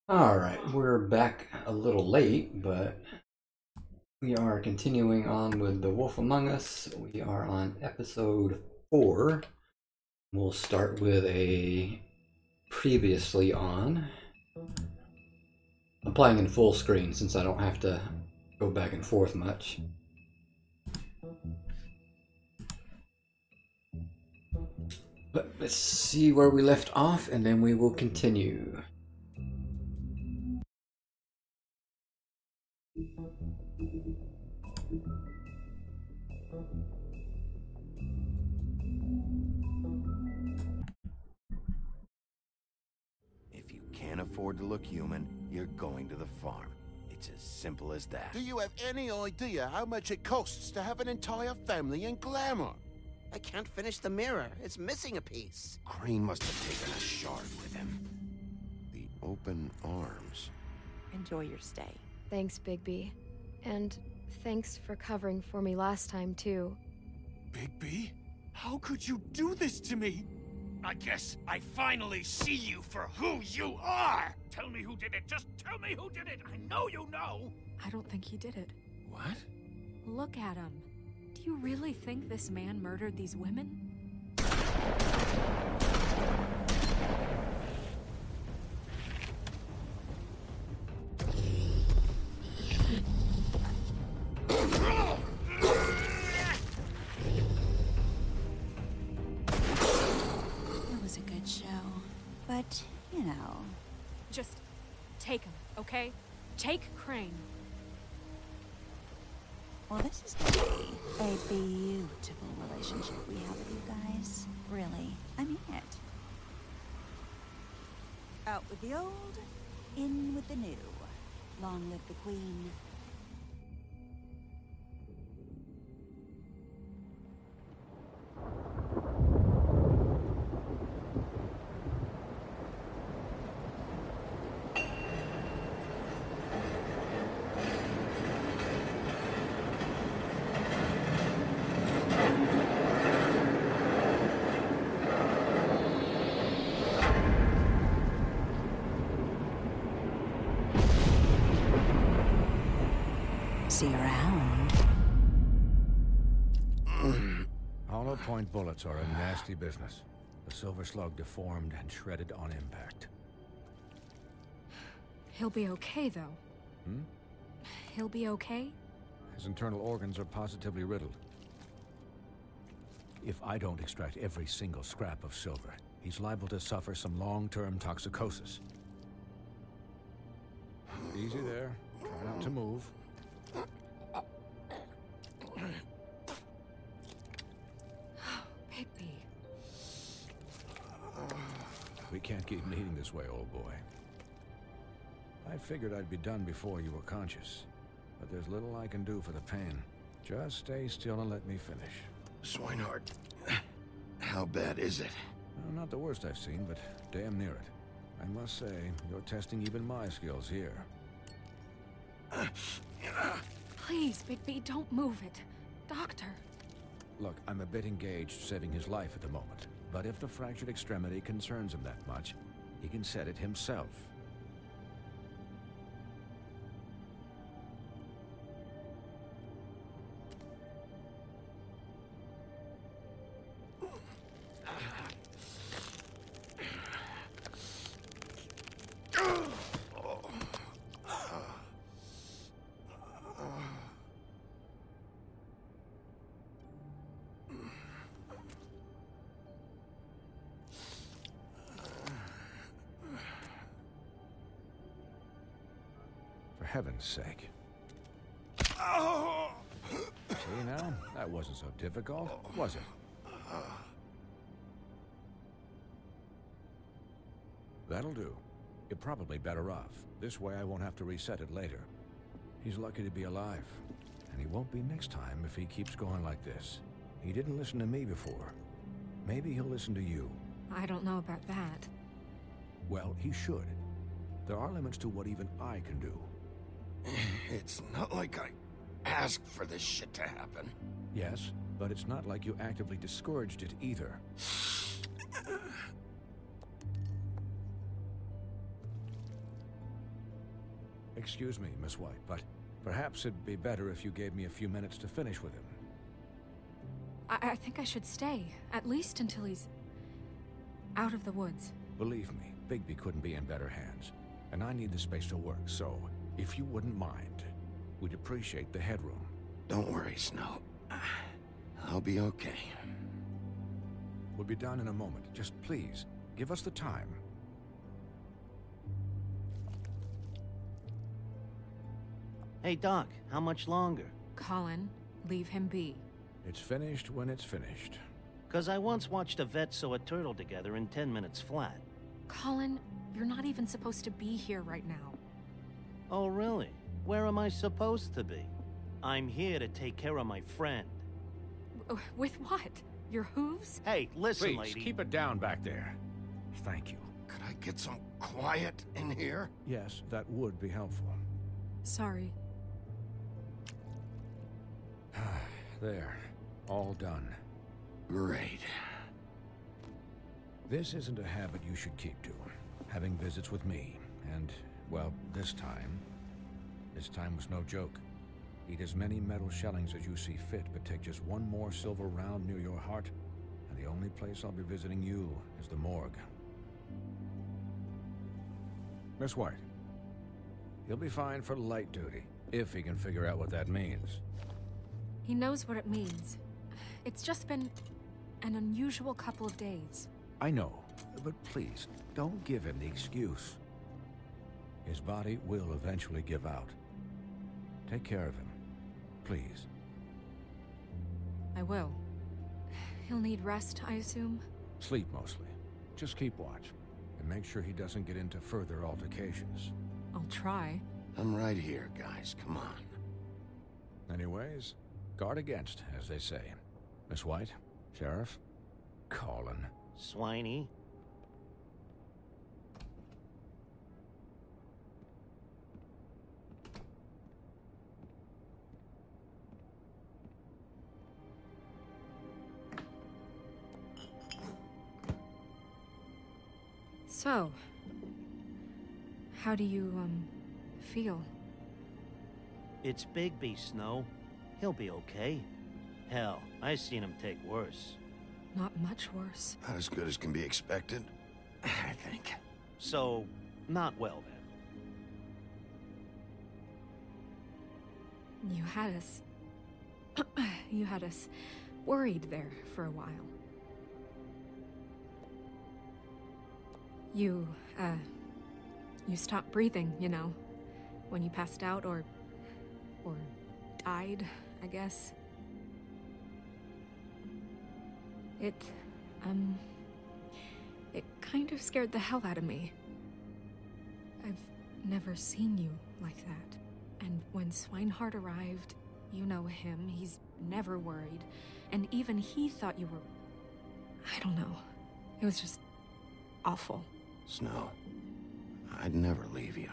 Alright, we're back a little late, but we are continuing on with The Wolf Among Us. We are on episode 4. We'll start with a previously on. I'm playing in full screen since I don't have to go back and forth much. But let's see where we left off and then we will continue. If you can't afford to look human, you're going to the farm. It's as simple as that. Do you have any idea how much it costs to have an entire family in glamour? I can't finish the mirror. It's missing a piece. Crane must have taken a shard with him. The open arms. Enjoy your stay. Thanks, Bigby. And thanks for covering for me last time, too. Bigby? How could you do this to me? I guess I finally see you for who you are! Tell me who did it! Just tell me who did it! I know you know! I don't think he did it. What? Look at him. Do you really think this man murdered these women? It was a good show, but, you know... Just take him, okay? Take Crane. Well, this is gonna be a beautiful relationship we have with you guys. Really, I mean it. Out with the old, in with the new. Long live the Queen. See you around. Hollow point bullets are a nasty business. The silver slug deformed and shredded on impact. He'll be okay, though. Hmm? He'll be okay? His internal organs are positively riddled. If I don't extract every single scrap of silver, he's liable to suffer some long-term toxicosis. Easy there. Try not to move. Bigby. We can't keep bleeding this way, old boy. I figured I'd be done before you were conscious, but there's little I can do for the pain. Just stay still and let me finish. Swinehart, how bad is it? Well, not the worst I've seen, but damn near it. I must say, you're testing even my skills here. Please, Bigby, don't move it. Doctor. Look, I'm a bit engaged saving his life at the moment, but if the fractured extremity concerns him that much, he can set it himself. For heaven's sake. See now? That wasn't so difficult, was it? That'll do. You're probably better off. This way I won't have to reset it later. He's lucky to be alive. And he won't be next time if he keeps going like this. He didn't listen to me before. Maybe he'll listen to you. I don't know about that. Well, he should. There are limits to what even I can do. It's not like I asked for this shit to happen. Yes, but it's not like you actively discouraged it either. Excuse me, Miss White, but perhaps it'd be better if you gave me a few minutes to finish with him. I think I should stay, at least until he's out of the woods. Believe me, Bigby couldn't be in better hands, and I need the space to work, so if you wouldn't mind, we'd appreciate the headroom. Don't worry, Snow. I'll be okay. We'll be done in a moment. Just please, give us the time. Hey, Doc, how much longer? Colin, leave him be. It's finished when it's finished. 'Cause I once watched a vet sew a turtle together in 10 minutes flat. Colin, you're not even supposed to be here right now. Oh, really? Where am I supposed to be? I'm here to take care of my friend. With what? Your hooves? Hey, listen, Please, lady. keep it down back there. Thank you. Could I get some quiet in here? Yes, that would be helpful. Sorry. There. All done. Great. This isn't a habit you should keep to. Having visits with me. And, well, this time was no joke. Eat as many metal shellings as you see fit, but take just one more silver round near your heart, and the only place I'll be visiting you is the morgue. Miss White. He'll be fine for light duty, if he can figure out what that means. He knows what it means. It's just been an unusual couple of days. I know, but please, don't give him the excuse. His body will eventually give out. Take care of him, please. I will. He'll need rest, I assume? Sleep mostly. Just keep watch, and make sure he doesn't get into further altercations. I'll try. I'm right here, guys. Come on. Anyways, guard against, as they say. Miss White, Sheriff, Colin. Swiney. So, how do you, feel? It's Bigby, Snow. He'll be okay. Hell, I seen him take worse. Not much worse. Not as good as can be expected, I think. So, not well then. You had us... you had us worried there for a while. You stopped breathing, you know, when you passed out or died, I guess. It kind of scared the hell out of me. I've never seen you like that. And when Swinehart arrived, you know him, he's never worried. And even he thought you were... I don't know. It was just awful. Snow, I'd never leave you.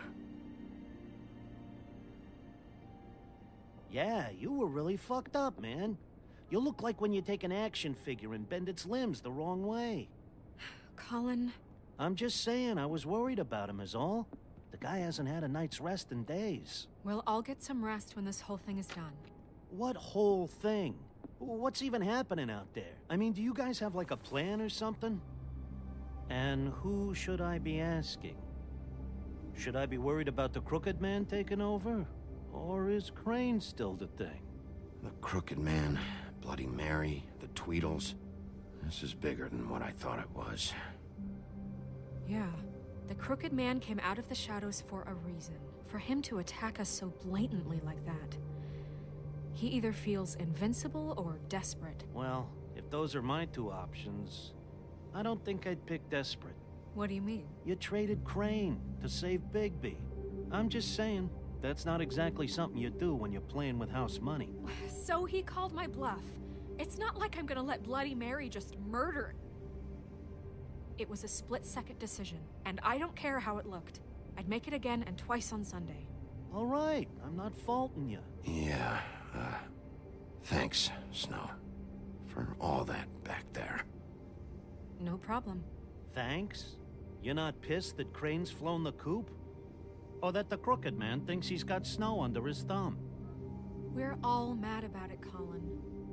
Yeah, you were really fucked up, man. You look like when you take an action figure and bend its limbs the wrong way. Colin... I'm just saying, I was worried about him is all. The guy hasn't had a night's rest in days. Well, I'll get some rest when this whole thing is done. What whole thing? What's even happening out there? I mean, do you guys have like a plan or something? And who should I be asking? Should I be worried about the Crooked Man taking over? Or is Crane still the thing? The Crooked Man, Bloody Mary, the Tweedles. This is bigger than what I thought it was. Yeah. The Crooked Man came out of the shadows for a reason. For him to attack us so blatantly like that. He either feels invincible or desperate. Well, if those are my two options, I don't think I'd pick desperate. What do you mean? You traded Crane to save Bigby. I'm just saying, that's not exactly something you do when you're playing with house money. So he called my bluff. It's not like I'm gonna let Bloody Mary just murder. It was a split-second decision, and I don't care how it looked. I'd make it again and twice on Sunday. All right, I'm not faulting you. Yeah, thanks, Snow, for all that back there. No problem. Thanks? You're not pissed that Crane's flown the coop? Or that the crooked man thinks he's got snow under his thumb. We're all mad about it, Colin.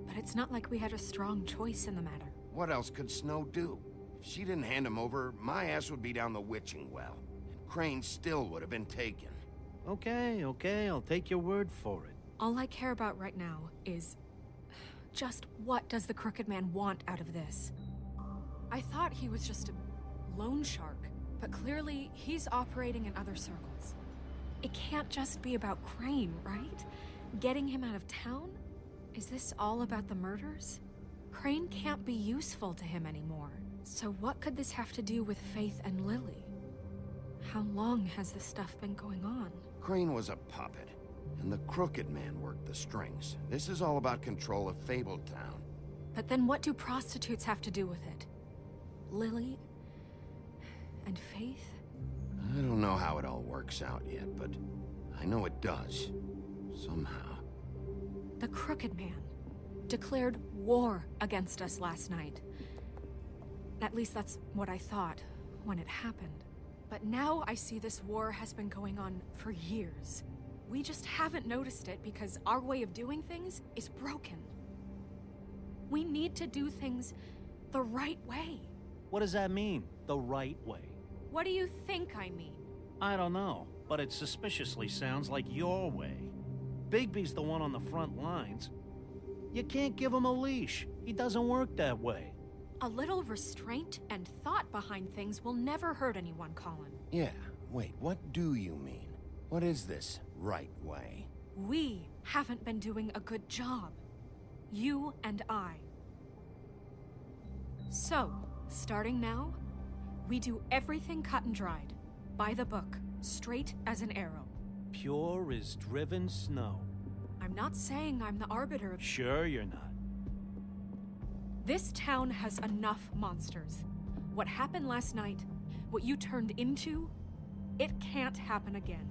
But it's not like we had a strong choice in the matter. What else could Snow do? If she didn't hand him over, my ass would be down the witching well. And Crane still would have been taken. Okay, I'll take your word for it. All I care about right now is... just what does the Crooked Man want out of this? I thought he was just a loan shark, but clearly he's operating in other circles. It can't just be about Crane, right? Getting him out of town? Is this all about the murders? Crane can't be useful to him anymore. So what could this have to do with Faith and Lily? How long has this stuff been going on? Crane was a puppet, and the Crooked Man worked the strings. This is all about control of Fabletown. But then what do prostitutes have to do with it? Lily? And Faith? I don't know how it all works out yet, but I know it does. Somehow. The Crooked Man declared war against us last night. At least that's what I thought when it happened. But now I see this war has been going on for years. We just haven't noticed it because our way of doing things is broken. We need to do things the right way. What does that mean, the right way? What do you think I mean? I don't know, but it suspiciously sounds like your way. Bigby's the one on the front lines. You can't give him a leash. He doesn't work that way. A little restraint and thought behind things will never hurt anyone, Colin. Yeah, wait, what do you mean? What is this right way? We haven't been doing a good job. You and I. So, starting now, we do everything cut and dried. By the book, straight as an arrow. Pure as driven snow. I'm not saying I'm the arbiter of... Sure you're not. This town has enough monsters. What happened last night, what you turned into, it can't happen again.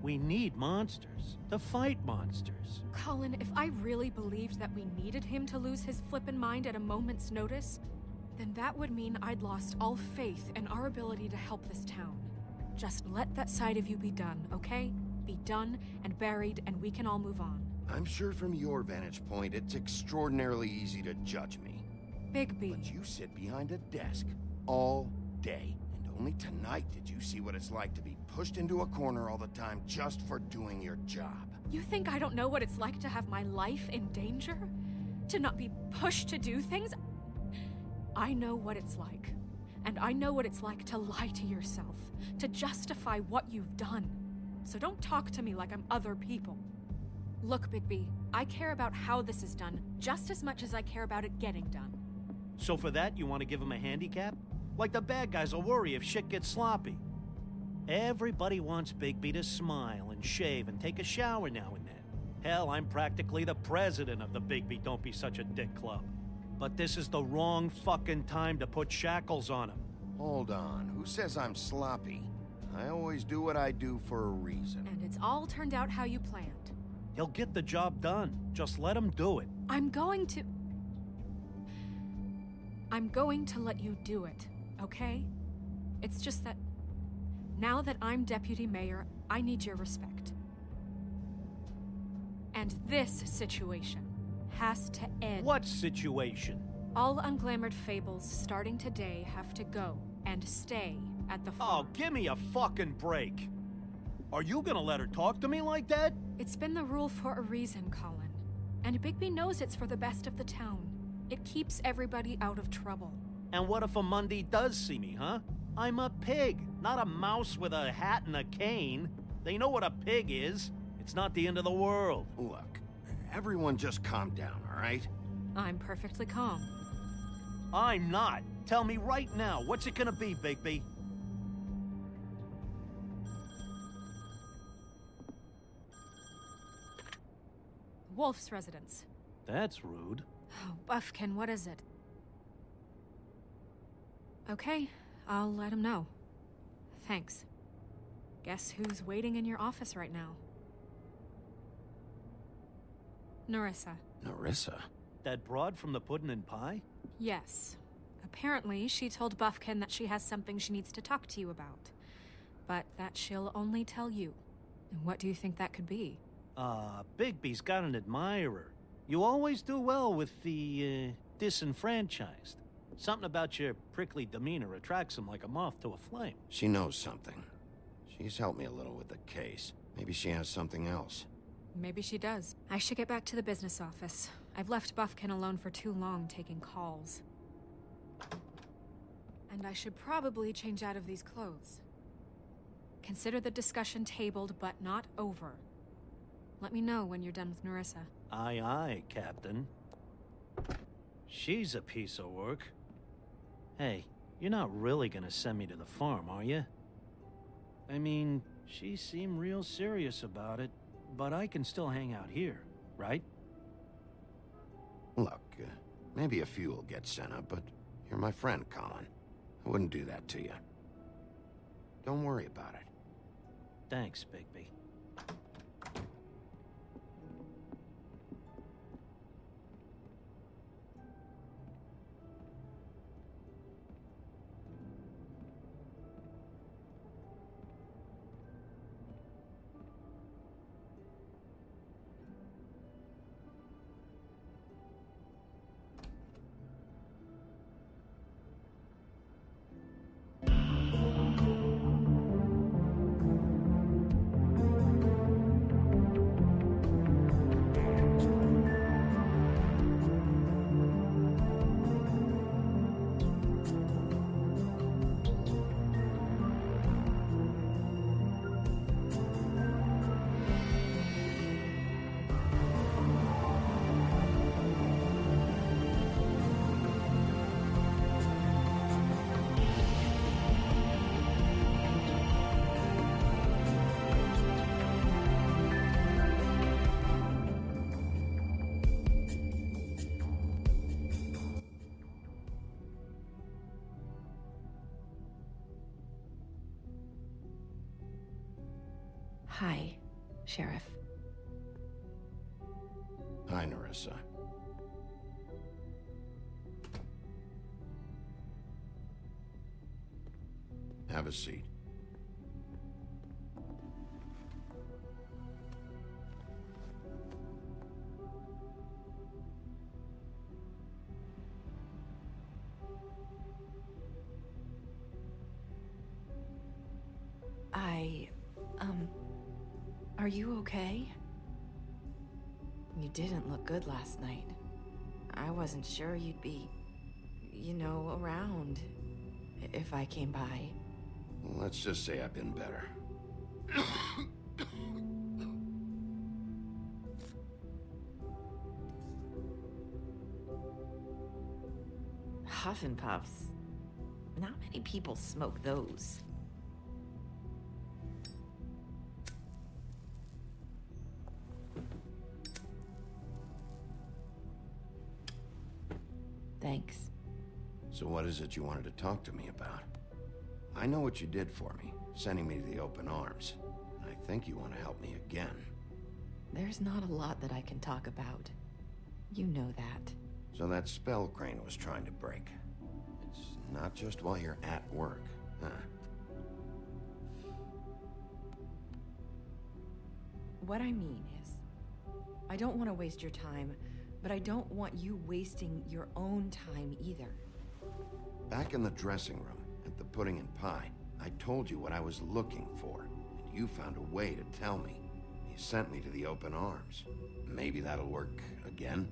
We need monsters to fight monsters. Colin, if I really believed that we needed him to lose his flippin' mind at a moment's notice, then that would mean I'd lost all faith in our ability to help this town. Just let that side of you be done, okay? Be done and buried, and we can all move on. I'm sure from your vantage point, it's extraordinarily easy to judge me. Bigby. But you sit behind a desk all day, and only tonight did you see what it's like to be pushed into a corner all the time just for doing your job. You think I don't know what it's like to have my life in danger? To not be pushed to do things? I know what it's like. And I know what it's like to lie to yourself, to justify what you've done. So don't talk to me like I'm other people. Look, Bigby, I care about how this is done just as much as I care about it getting done. So for that, you want to give him a handicap? Like the bad guys will worry if shit gets sloppy. Everybody wants Bigby to smile and shave and take a shower now and then. Hell, I'm practically the president of the Bigby Don't Be Such a Dick Club. But this is the wrong fucking time to put shackles on him. Hold on, who says I'm sloppy? I always do what I do for a reason. And it's all turned out how you planned. He'll get the job done. Just let him do it. I'm going to let you do it, okay? It's just that now that I'm deputy mayor, I need your respect. And this situation has to end. What situation? All unglamored fables starting today have to go and stay at the farm. Oh, give me a fucking break. Are you gonna let her talk to me like that? It's been the rule for a reason, Colin. And Bigby knows it's for the best of the town. It keeps everybody out of trouble. And what if a Mundy does see me, huh? I'm a pig, not a mouse with a hat and a cane. They know what a pig is. It's not the end of the world. Look, everyone just calm down, all right? I'm perfectly calm. I'm not. Tell me right now, what's it gonna be, Bigby? Wolf's residence. That's rude. Oh, Buffkin, what is it? Okay, I'll let him know. Thanks. Guess who's waiting in your office right now? Nerissa. Nerissa? That broad from the Puddin' and Pie? Yes. Apparently, she told Buffkin that she has something she needs to talk to you about. but that she'll only tell you. And what do you think that could be? Bigby's got an admirer. You always do well with the, disenfranchised. Something about your prickly demeanor attracts him like a moth to a flame. She knows something. She's helped me a little with the case. Maybe she has something else. Maybe she does. I should get back to the business office. I've left Buffkin alone for too long taking calls. And I should probably change out of these clothes. Consider the discussion tabled, but not over. Let me know when you're done with Nerissa. Aye, aye, Captain. She's a piece of work. Hey, you're not really gonna send me to the farm, are you? I mean, she seemed real serious about it, but I can still hang out here, right? Look, maybe a few will get sent up, but you're my friend, Colin. I wouldn't do that to you. Don't worry about it. Thanks, Bigby. Hi, Sheriff. Hi, Nerissa. Have a seat. Are you okay? You didn't look good last night. I wasn't sure you'd be, around if I came by. Let's just say I've been better. Huff and Puffs. Not many people smoke those. Thanks. So what is it you wanted to talk to me about? I know what you did for me, sending me to the open arms. And I think you want to help me again. There's not a lot that I can talk about. You know that. So that spell Crane was trying to break. It's not just while you're at work, huh? What I mean is, I don't want to waste your time, but I don't want you wasting your own time either. Back in the dressing room, at the pudding and pie, I told you what I was looking for, and you found a way to tell me. You sent me to the open arms. Maybe that'll work again?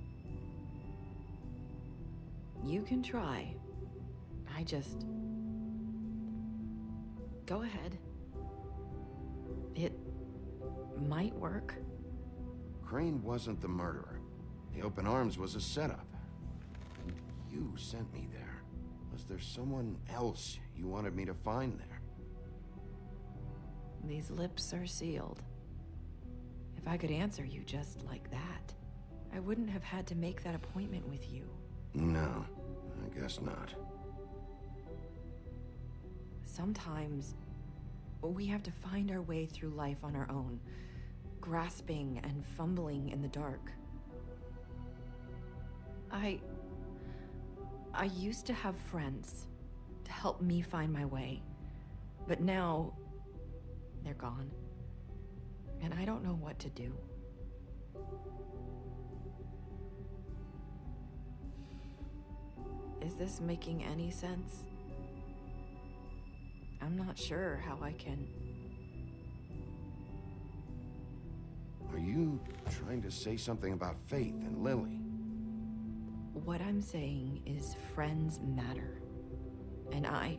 You can try. I just... Go ahead. It might work. Crane wasn't the murderer. The open arms was a setup. And you sent me there. Was there someone else you wanted me to find there? These lips are sealed. If I could answer you just like that, I wouldn't have had to make that appointment with you. No, I guess not. Sometimes, we have to find our way through life on our own, grasping and fumbling in the dark. I used to have friends to help me find my way, but now They're gone. And I don't know what to do. Is this making any sense? I'm not sure how I can... Are you trying to say something about Faith and Lily? What I'm saying is friends matter. And I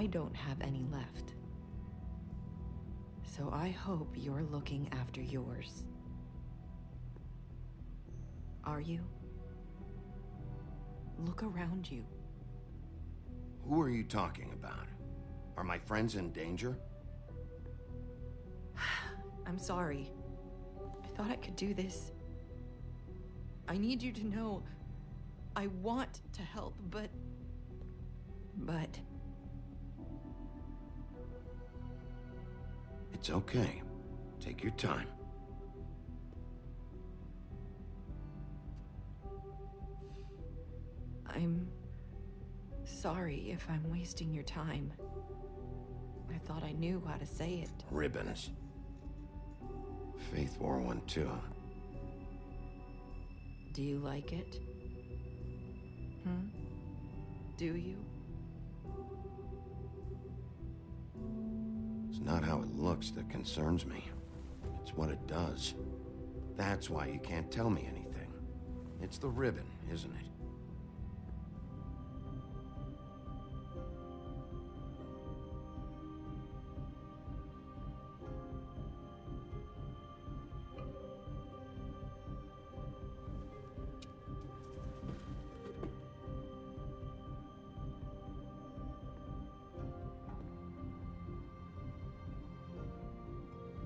don't have any left. So I hope you're looking after yours. Are you? Look around you. Who are you talking about? Are my friends in danger? I'm sorry. I thought I could do this. I need you to know I want to help, but... It's okay. Take your time. I'm sorry if I'm wasting your time. I thought I knew how to say it. Ribbons. Faith wore one too. Do you like it? Do you? It's not how it looks that concerns me. It's what it does. That's why you can't tell me anything. It's the ribbon, isn't it?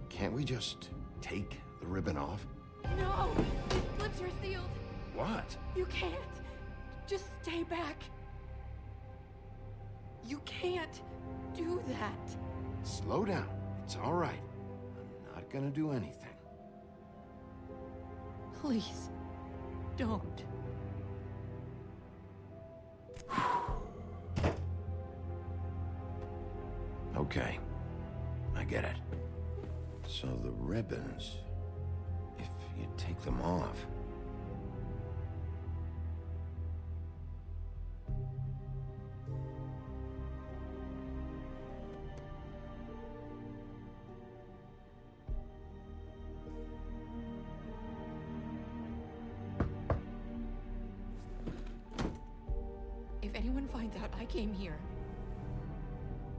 Can't we just take the ribbon off? No! These lips are sealed! What? You can't! Just stay back! You can't do that! Slow down. It's all right. I'm not gonna do anything. Please, don't. Okay. I get it. So the ribbons, if you take them off... If anyone finds out I came here...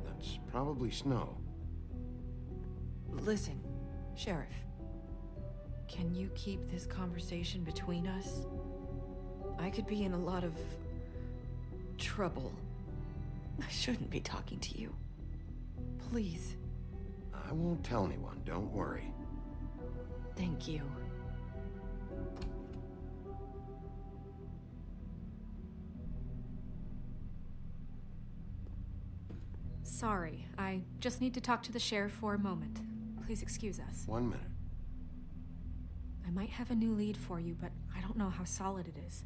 That's probably snow. Listen, Sheriff. Can you keep this conversation between us? I could be in a lot of... trouble. I shouldn't be talking to you. Please. I won't tell anyone, don't worry. Thank you. Sorry, I just need to talk to the sheriff for a moment. Please excuse us. 1 minute. I might have a new lead for you, but I don't know how solid it is.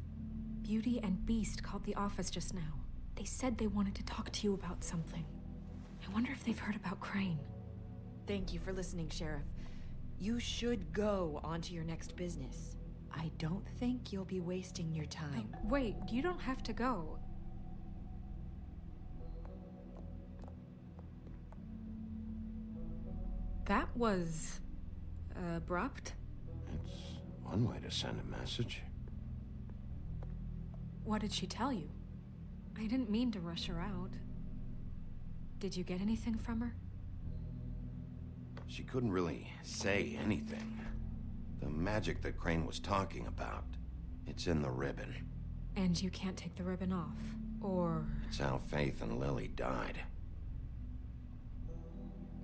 Beauty and Beast called the office just now. They said they wanted to talk to you about something. I wonder if they've heard about Crane. Thank you for listening, Sheriff. You should go on to your next business. I don't think you'll be wasting your time. Wait, you don't have to go. That was... abrupt? It's one way to send a message. What did she tell you? I didn't mean to rush her out. Did you get anything from her? She couldn't really say anything. The magic that Crane was talking about, it's in the ribbon. And you can't take the ribbon off, or... It's how Faith and Lily died.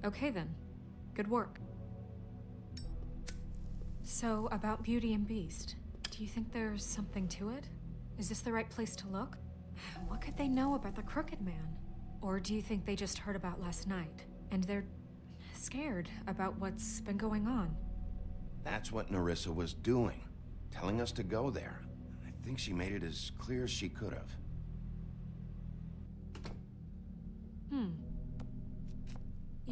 Okay then. Good work. So, about Beauty and Beast, do you think there's something to it? Is this the right place to look? What could they know about the Crooked Man? Or do you think they just heard about last night, and they're scared about what's been going on? That's what Nerissa was doing, telling us to go there. I think she made it as clear as she could have.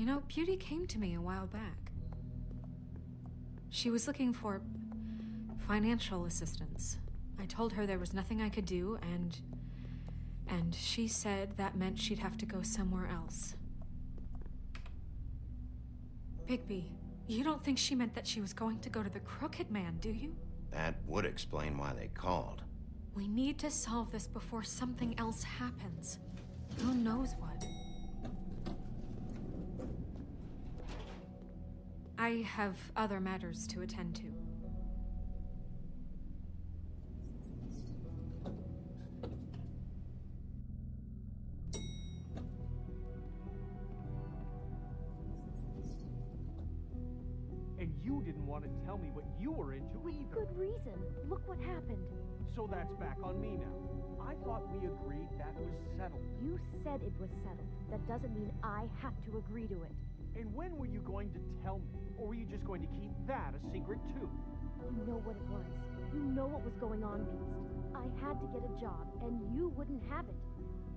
You know, Beauty came to me a while back. She was looking for financial assistance. I told her there was nothing I could do, and she said that meant she'd have to go somewhere else. Bigby, you don't think she meant that she was going to go to the Crooked Man, do you? That would explain why they called. We need to solve this before something else happens. Who knows what? I have other matters to attend to. And you didn't want to tell me what you were into either. Good reason. Look what happened. So that's back on me now. I thought we agreed that was settled. You said it was settled. That doesn't mean I have to agree to it. And when were you going to tell me? Or were you just going to keep that a secret too? You know what it was. You know what was going on, Beast. I had to get a job, and you wouldn't have it.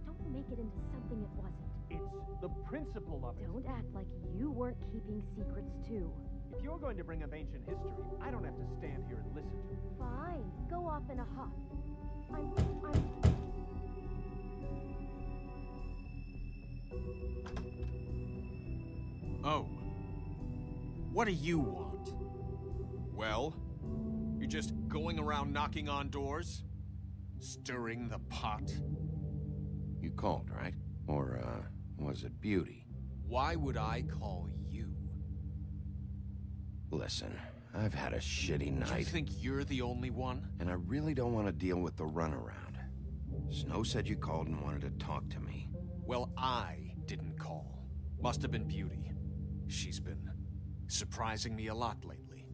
Don't make it into something it wasn't. It's the principle of it. Don't act like you weren't keeping secrets too. If you're going to bring up ancient history, I don't have to stand here and listen to it. Fine. Go off in a huff. Oh. What do you want? Well, you're just going around knocking on doors? Stirring the pot? You called, right? Or, was it Beauty? Why would I call you? Listen, I've had a shitty night. You think you're the only one? And I really don't want to deal with the runaround. Snow said you called and wanted to talk to me. Well, I didn't call. Must have been Beauty. She's been surprising me a lot lately.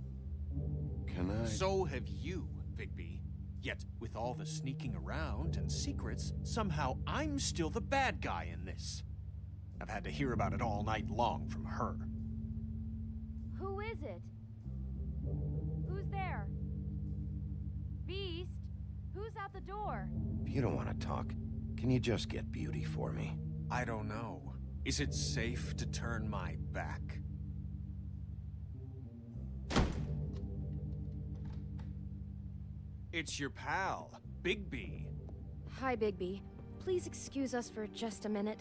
Can I? So have you, Bigby. Yet, with all the sneaking around and secrets, somehow I'm still the bad guy in this. I've had to hear about it all night long from her. Who is it? Who's there? Beast? Who's at the door? If you don't want to talk, can you just get Beauty for me? I don't know. Is it safe to turn my back? It's your pal, Bigby. Hi, Bigby. Please excuse us for just a minute.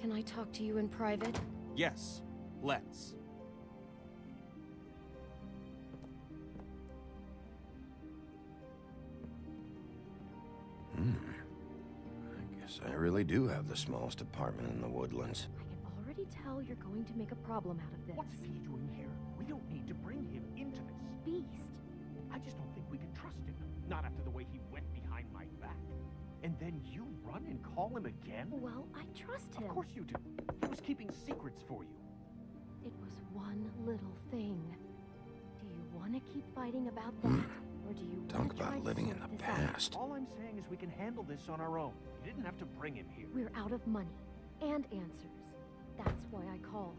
Can I talk to you in private? Yes, let's. I guess I really do have the smallest apartment in the woodlands. I can already tell you're going to make a problem out of this. What's he doing here? We don't need to bring him into this. Beast. I just don't think we can trust him. Not after the way he went behind my back. And then you run and call him again? Well, I trust him. Of course you do. He was keeping secrets for you. It was one little thing. Do you want to keep fighting about that? Or do you Talk want to try about to living sort in the this out? past. All I'm saying is we can handle this on our own. You didn't have to bring him here. We're out of money and answers. That's why I called.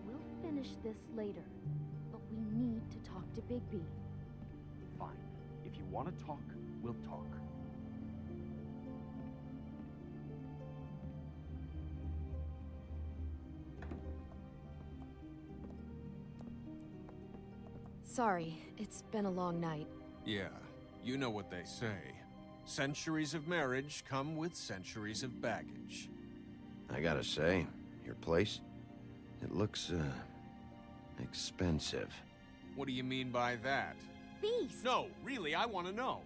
We'll finish this later, but we need to talk to Bigby. Fine. If you want to talk, we'll talk. Sorry, it's been a long night. Yeah, you know what they say. Centuries of marriage come with centuries of baggage. I gotta say, your place, it looks, expensive. What do you mean by that? Beast! No, really, I want to know.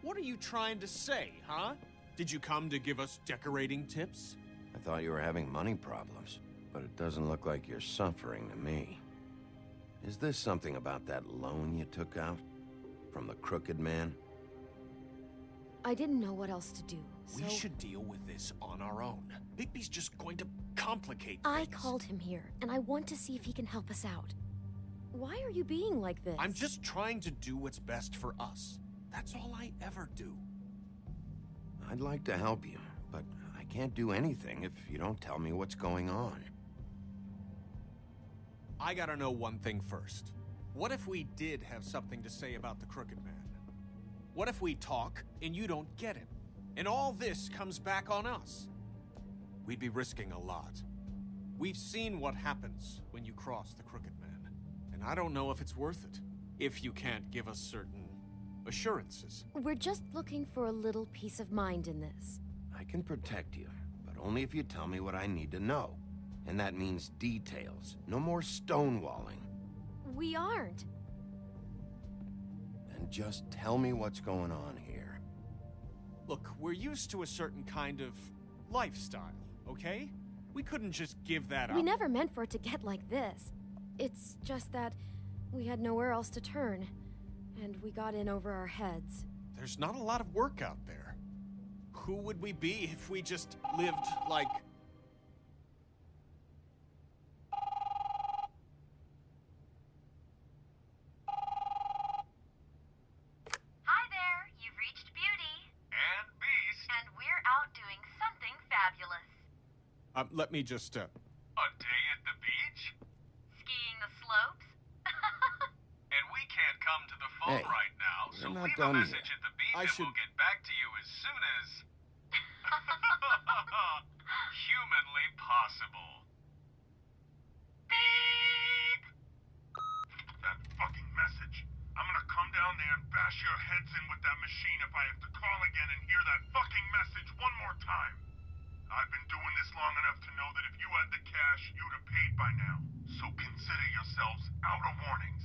What are you trying to say, huh? Did you come to give us decorating tips? I thought you were having money problems, but it doesn't look like you're suffering to me. Is this something about that loan you took out? From the Crooked Man? I didn't know what else to do, so... We should deal with this on our own. Bigby's just going to complicate things. I called him here, and I want to see if he can help us out. Why are you being like this? I'm just trying to do what's best for us. That's all I ever do. I'd like to help you, but I can't do anything if you don't tell me what's going on. I gotta know one thing first. What if we did have something to say about the Crooked Man? What if we talk and you don't get him? And all this comes back on us? we'd be risking a lot. We've seen what happens when you cross the Crooked Man, and I don't know if it's worth it, if you can't give us certain assurances. We're just looking for a little peace of mind in this. I can protect you, but only if you tell me what I need to know. And that means details. No more stonewalling. We aren't. Then just tell me what's going on here. Look, we're used to a certain kind of lifestyle, okay? We couldn't just give that up. We never meant for it to get like this. It's just that we had nowhere else to turn, and we got in over our heads. There's not a lot of work out there. Who would we be if we just lived like... Hi there, you've reached Beauty. And Beast. And we're out doing something fabulous. let me just, A day at the beach? Skiing the slopes? And we can't come to the phone Hey, right now, so we're not leave done a message yet. at the beach I and should- we'll get back to you as soon as... humanly possible. Beep! That fucking message. I'm gonna come down there and bash your heads in with that machine if I have to call again and hear that fucking message one more time. I've been doing this long enough to know that if you had the cash, you'd have paid by now. So consider yourselves out of warnings.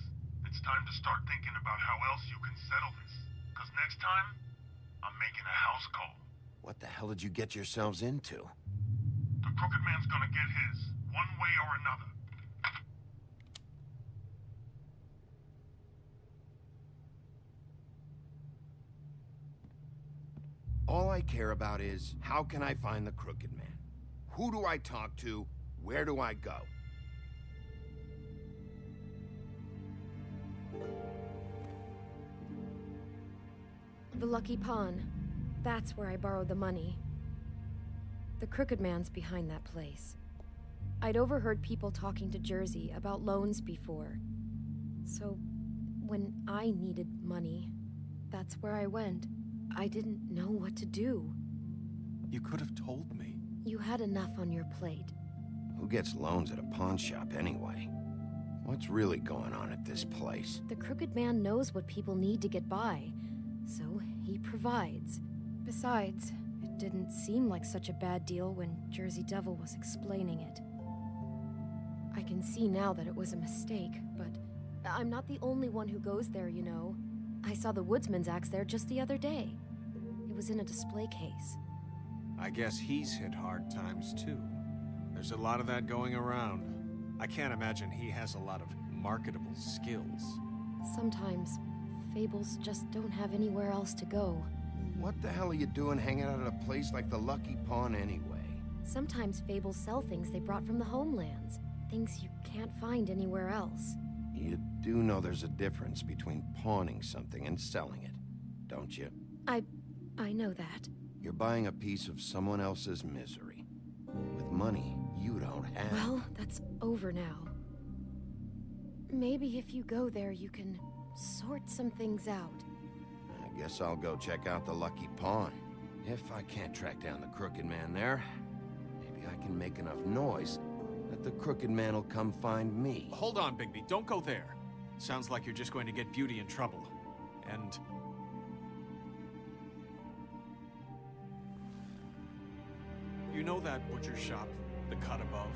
It's time to start thinking about how else you can settle this. Because next time, I'm making a house call. What the hell did you get yourselves into? The Crooked Man's gonna get his, one way or another. All I care about is, how can I find the Crooked Man? Who do I talk to? Where do I go? The Lucky Pawn. That's where I borrowed the money. The Crooked Man's behind that place. I'd overheard people talking to Jersey about loans before. So, when I needed money, that's where I went. I didn't know what to do. You could have told me. You had enough on your plate. Who gets loans at a pawn shop anyway? What's really going on at this place? The Crooked Man knows what people need to get by, so he provides. Besides, it didn't seem like such a bad deal when Jersey Devil was explaining it. I can see now that it was a mistake, but I'm not the only one who goes there, you know. I saw the Woodsman's axe there just the other day. It was in a display case. I guess he's hit hard times too. There's a lot of that going around. I can't imagine he has a lot of marketable skills. Sometimes, fables just don't have anywhere else to go. What the hell are you doing hanging out at a place like the Lucky Pawn anyway? Sometimes fables sell things they brought from the homelands. Things you can't find anywhere else. You do know there's a difference between pawning something and selling it, don't you? I know that. You're buying a piece of someone else's misery. With money you don't have. Well, that's over now. Maybe if you go there, you can sort some things out. I guess I'll go check out the Lucky Pawn. If I can't track down the Crooked Man there, maybe I can make enough noise that the Crooked Man will come find me. Hold on, Bigby. Don't go there. Sounds like you're just going to get Beauty in trouble. And... you know that butcher shop, the cut above?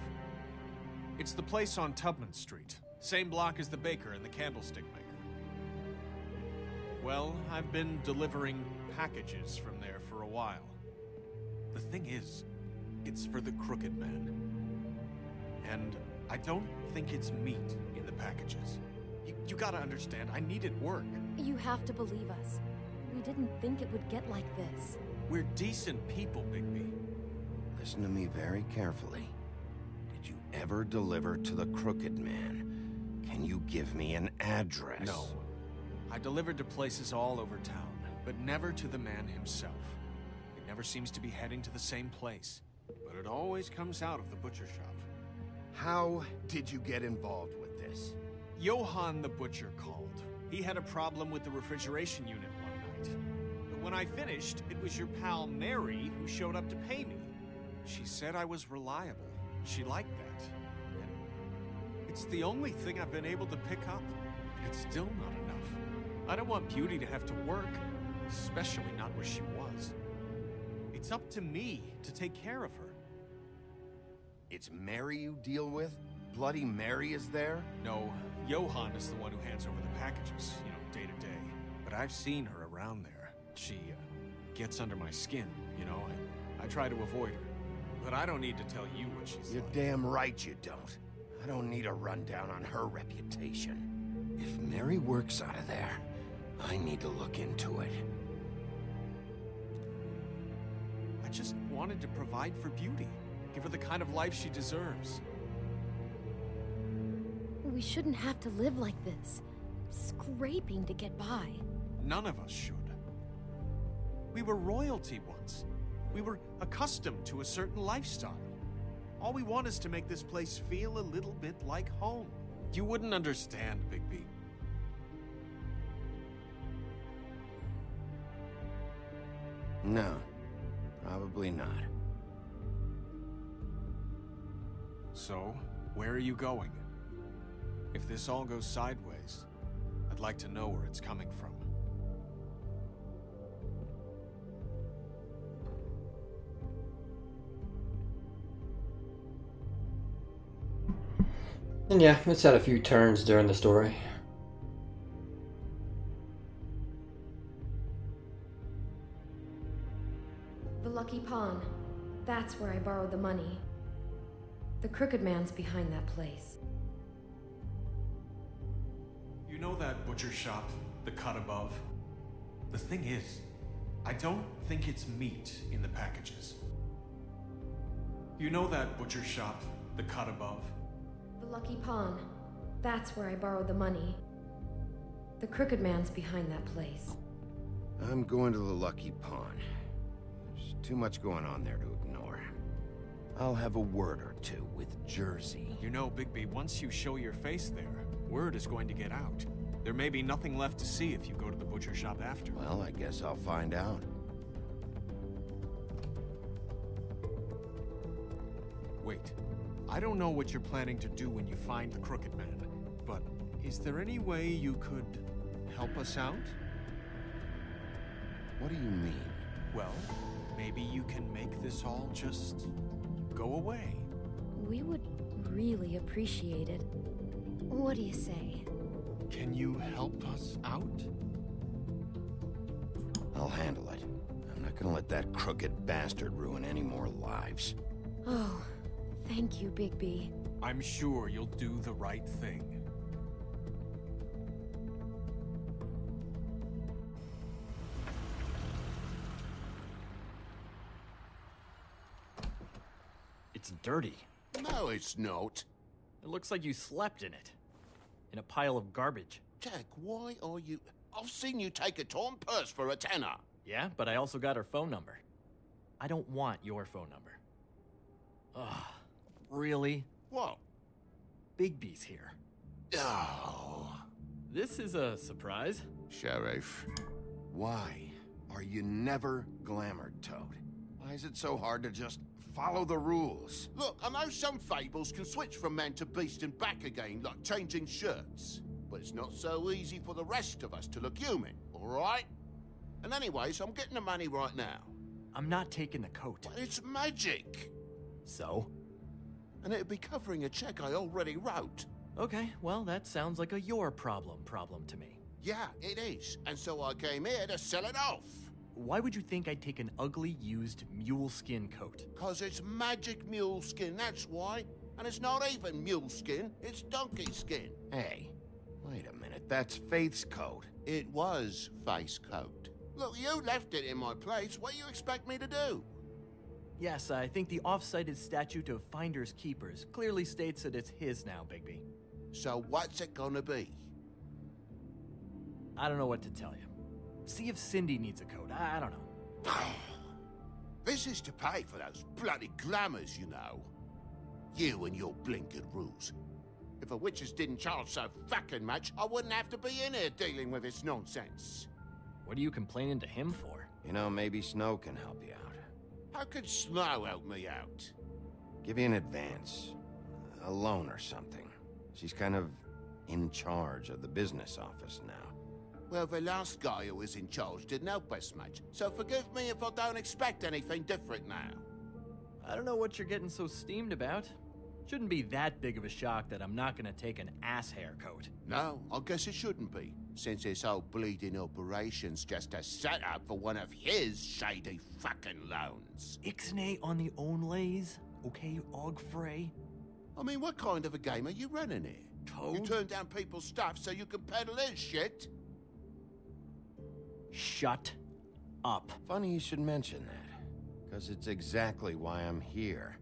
It's the place on Tubman Street. Same block as the baker and the candlestick maker. Well, I've been delivering packages from there for a while. The thing is, it's for the Crooked Man. And I don't think it's meat in the packages. You gotta understand, I needed work. You have to believe us. We didn't think it would get like this. We're decent people, Bigby. Listen to me very carefully. Did you ever deliver to the Crooked Man? Can you give me an address? No. I delivered to places all over town, but never to the man himself. It never seems to be heading to the same place, but it always comes out of the butcher shop. How did you get involved with this? Johann the butcher called. He had a problem with the refrigeration unit one night. But when I finished, it was your pal Mary who showed up to pay me. She said I was reliable. She liked that. And it's the only thing I've been able to pick up. And it's still not enough. I don't want Beauty to have to work, especially not where she was. It's up to me to take care of her. It's Mary you deal with? Bloody Mary is there? No, Johann is the one who hands over the packages, you know, day to day. But I've seen her around there. She gets under my skin, you know. I try to avoid her. But I don't need to tell you what she's You're like. damn right you don't. I don't need a rundown on her reputation. If Mary works out of there, I need to look into it. I just wanted to provide for Beauty. Give her the kind of life she deserves. We shouldn't have to live like this, scraping to get by. None of us should. We were royalty once. We were accustomed to a certain lifestyle. All we want is to make this place feel a little bit like home. You wouldn't understand, Bigby. No, probably not. So, where are you going? If this all goes sideways, I'd like to know where it's coming from. And yeah, it's had a few turns during the story. The Lucky Pawn. That's where I borrowed the money. The Crooked Man's behind that place. You know that butcher shop, the cut above? The thing is, I don't think it's meat in the packages. You know that butcher shop, the cut above? The Lucky Pawn. That's where I borrowed the money. The Crooked Man's behind that place. I'm going to the Lucky Pawn. There's too much going on there to ignore. I'll have a word or two with Jersey. You know, Bigby, once you show your face there, word is going to get out. There may be nothing left to see if you go to the butcher shop after. Well, I guess I'll find out. Wait. I don't know what you're planning to do when you find the Crooked Man, but is there any way you could help us out? What do you mean? Well, maybe you can make this all just go away. We would really appreciate it. What do you say? Can you help us out? I'll handle it. I'm not gonna let that crooked bastard ruin any more lives. Oh, thank you, Bigby. I'm sure you'll do the right thing. It's dirty. No, it's not. It looks like you slept in it. In a pile of garbage. Jack, why are you... I've seen you take a torn purse for a tenner. Yeah, but I also got her phone number. I don't want your phone number. Ugh, really? What? Bigby's here. Oh. This is a surprise. Sheriff. Why are you never glamored, Toad? Why is it so hard to just follow the rules? Look, I know some fables can switch from man to beast and back again, like changing shirts. But it's not so easy for the rest of us to look human, all right? And anyways, I'm getting the money right now. I'm not taking the coat. But it's magic. So? And it'd be covering a check I already wrote. Okay, well, that sounds like a your problem to me. Yeah, it is. And so I came here to sell it off. Why would you think I'd take an ugly, used mule skin coat? 'Cause it's magic mule skin, that's why. And it's not even mule skin, it's donkey skin. Hey, wait a minute, that's Faith's coat. It was Faith's coat. Look, you left it in my place. What do you expect me to do? Yes, I think the off-cited statute of Finders Keepers clearly states that it's his now, Bigby. So what's it gonna be? I don't know what to tell you. See if Cindy needs a coat. I don't know. This is to pay for those bloody glamours, you know. You and your blinkered rules. If the witches didn't charge so fucking much, I wouldn't have to be in here dealing with this nonsense. What are you complaining to him for? You know, maybe Snow can help you out. How could Snow help me out? Give you an advance. A loan or something. She's kind of in charge of the business office now. Well, the last guy who was in charge didn't help us much, so forgive me if I don't expect anything different now. I don't know what you're getting so steamed about. Shouldn't be that big of a shock that I'm not gonna take an ass haircut. No, I guess it shouldn't be, since this whole bleeding operation's just a setup for one of his shady fucking loans. Ixnay on the own lays, okay, Og Frey? I mean, what kind of a game are you running here? Toad? You turn down people's stuff so you can peddle his shit? Shut up. Funny you should mention that, because it's exactly why I'm here.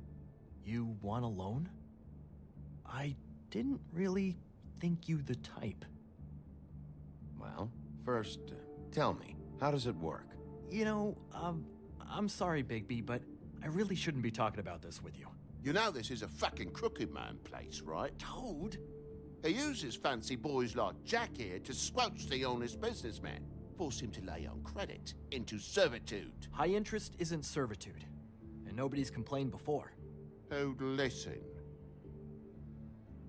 You want a loan? I didn't really think you the type. Well, first, tell me, how does it work? You know, I'm sorry, Bigby, but I really shouldn't be talking about this with you. You know this is a fucking crooked man place, right? Toad? He uses fancy boys like Jack here to squelch the honest businessman. Force him to lay on credit into servitude. High interest isn't servitude, and nobody's complained before. Who'd listen?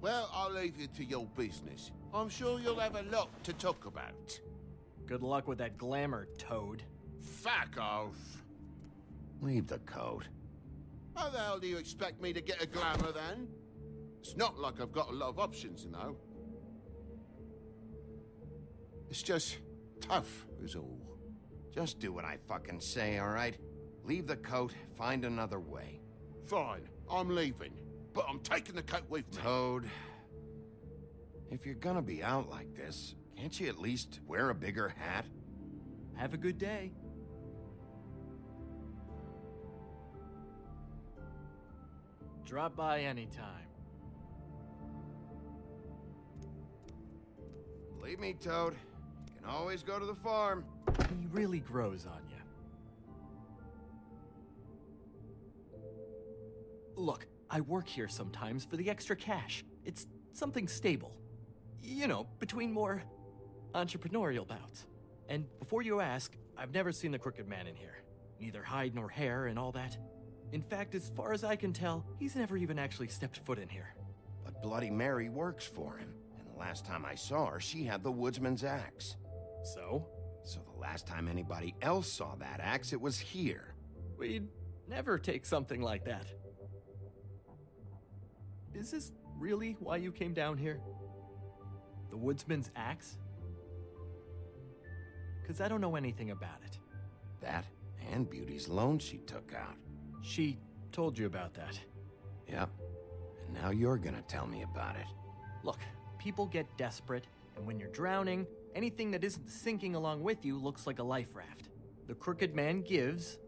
Well, I'll leave you to your business. I'm sure you'll have a lot to talk about. Good luck with that glamour, Toad. Fuck off. Leave the coat. How the hell do you expect me to get a glamour then? It's not like I've got a lot of options, you know. It's just tough, is all. Just do what I fucking say, all right? Leave the coat, find another way. Fine, I'm leaving, but I'm taking the coat with me. Toad, if you're gonna be out like this, can't you at least wear a bigger hat? Have a good day. Drop by anytime. Believe me, Toad, you can always go to the farm. He really grows on you. Look, I work here sometimes for the extra cash. It's something stable. You know, between more entrepreneurial bouts. And before you ask, I've never seen the Crooked Man in here. Neither hide nor hair and all that. In fact, as far as I can tell, he's never even actually stepped foot in here. But Bloody Mary works for him. And the last time I saw her, she had the woodsman's axe. So? So the last time anybody else saw that axe, it was here. We'd never take something like that. Is this really why you came down here? The woodsman's axe? 'Cause I don't know anything about it. That and Beauty's loan she took out. She told you about that. Yep. And now you're gonna tell me about it. Look, people get desperate, and when you're drowning, anything that isn't sinking along with you looks like a life raft. The Crooked Man gives,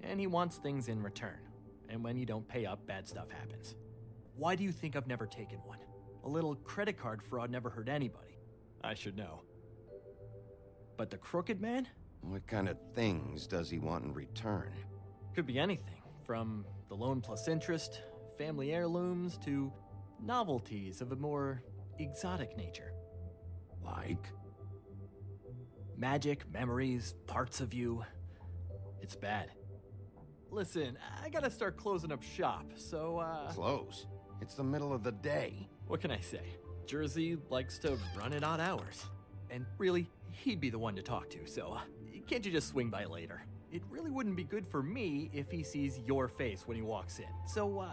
and he wants things in return. And when you don't pay up, bad stuff happens. Why do you think I've never taken one? A little credit card fraud never hurt anybody. I should know. But the Crooked Man? What kind of things does he want in return? Could be anything, from the loan plus interest, family heirlooms, to novelties of a more exotic nature. Like? Magic, memories, parts of you. It's bad. Listen, I gotta start closing up shop, so, Close? It's the middle of the day. What can I say? Jersey likes to run at odd hours. And really, he'd be the one to talk to, so can't you just swing by later? It really wouldn't be good for me if he sees your face when he walks in. So,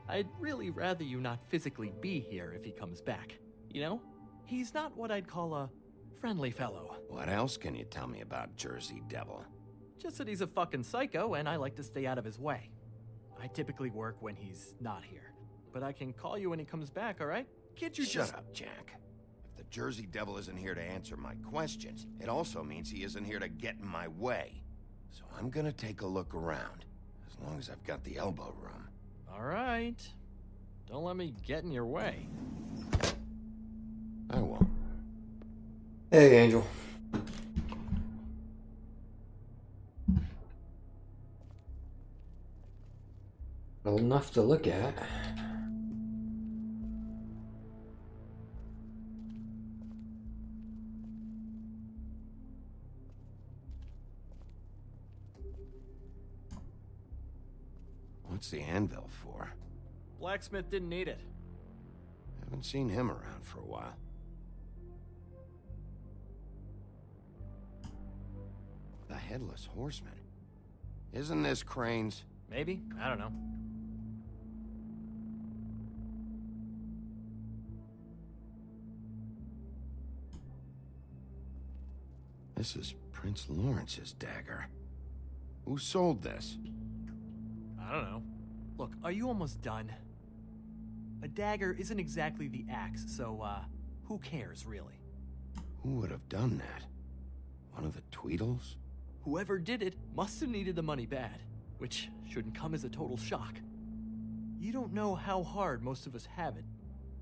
I'd really rather you not physically be here if he comes back. You know? He's not what I'd call a friendly fellow. What else can you tell me about Jersey Devil? Just that he's a fucking psycho and I like to stay out of his way. I typically work when he's not here. But I can call you when he comes back, alright? Can't you Shut up, Jack. If the Jersey Devil isn't here to answer my questions, it also means he isn't here to get in my way. So I'm gonna take a look around, as long as I've got the elbow room. Alright. Don't let me get in your way. I won't. Hey, Angel. Well, enough to look at. anvil for? Blacksmith didn't need it. Haven't seen him around for a while. The Headless Horseman. Isn't this Crane's? Maybe? I don't know. This is Prince Lawrence's dagger. Who sold this? I don't know. Look, are you almost done? A dagger isn't exactly the axe, so, who cares, really? Who would have done that? One of the Tweedles? Whoever did it must have needed the money bad, which shouldn't come as a total shock. You don't know how hard most of us have it,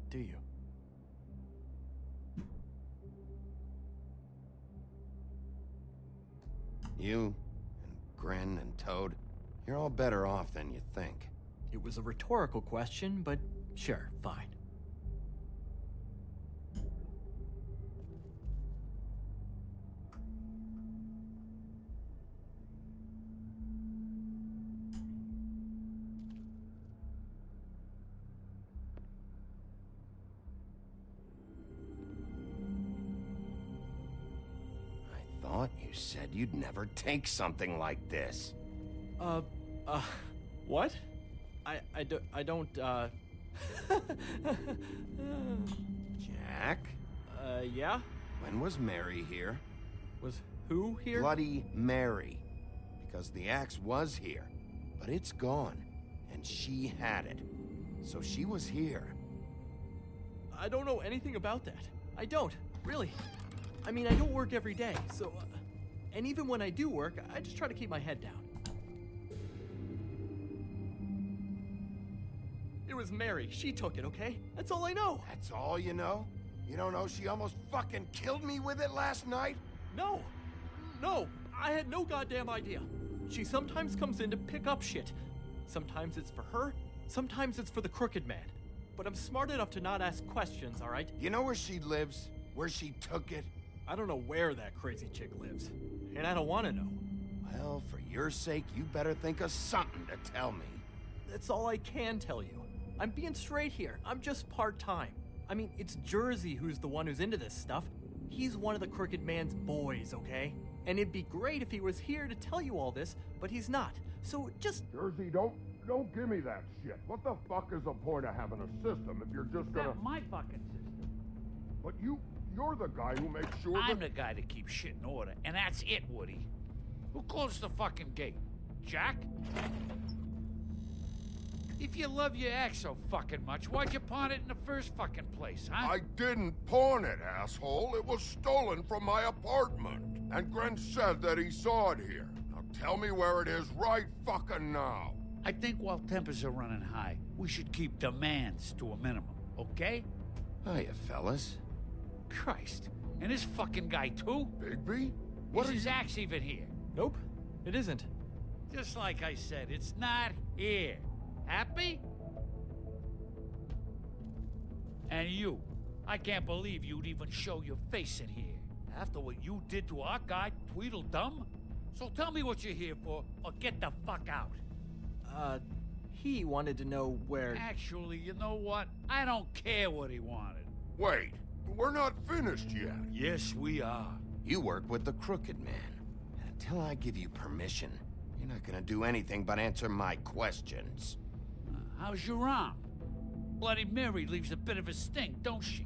do you? You, and Gren and Toad, you're all better off than you think. It was a rhetorical question, but sure, fine. I thought you said you'd never take something like this. What? I don't, Jack? Yeah? When was Mary here? Was who here? Bloody Mary. Because the axe was here, but it's gone, and she had it. So she was here. I don't know anything about that. I don't, really. I mean, I don't work every day, so... and even when I do work, I just try to keep my head down. It was Mary. She took it, okay? That's all I know. That's all you know? You don't know she almost fucking killed me with it last night? No. No. I had no goddamn idea. She sometimes comes in to pick up shit. Sometimes it's for her. Sometimes it's for the Crooked Man. But I'm smart enough to not ask questions, all right? You know where she lives? Where she took it? I don't know where that crazy chick lives. And I don't want to know. Well, for your sake, you better think of something to tell me. That's all I can tell you. I'm being straight here. I'm just part-time. I mean, it's Jersey who's the one who's into this stuff. He's one of the Crooked Man's boys, okay? And it'd be great if he was here to tell you all this, but he's not. So just... Jersey, don't give me that shit. What the fuck is the point of having a system if you're just gonna... That's my fucking system. But you're the guy who makes sure I'm the guy that keeps shit in order, and that's it, Woody. Who closed the fucking gate? Jack? If you love your ex so fucking much, why'd you pawn it in the first fucking place, huh? I didn't pawn it, asshole. It was stolen from my apartment. And Gren said that he saw it here. Now tell me where it is right fucking now. I think while tempers are running high, we should keep demands to a minimum, okay? Hiya, fellas. Christ. And this fucking guy, too? Bigby? Is his axe even here? Nope, it isn't. Just like I said, it's not here. Happy? And you. I can't believe you'd even show your face in here. After what you did to our guy, Tweedledum? So tell me what you're here for, or get the fuck out. He wanted to know where... Actually, you know what? I don't care what he wanted. Wait, we're not finished yet. Yes, we are. You work with the Crooked Man. And until I give you permission, you're not gonna do anything but answer my questions. How's your arm? Bloody Mary leaves a bit of a stink, don't she?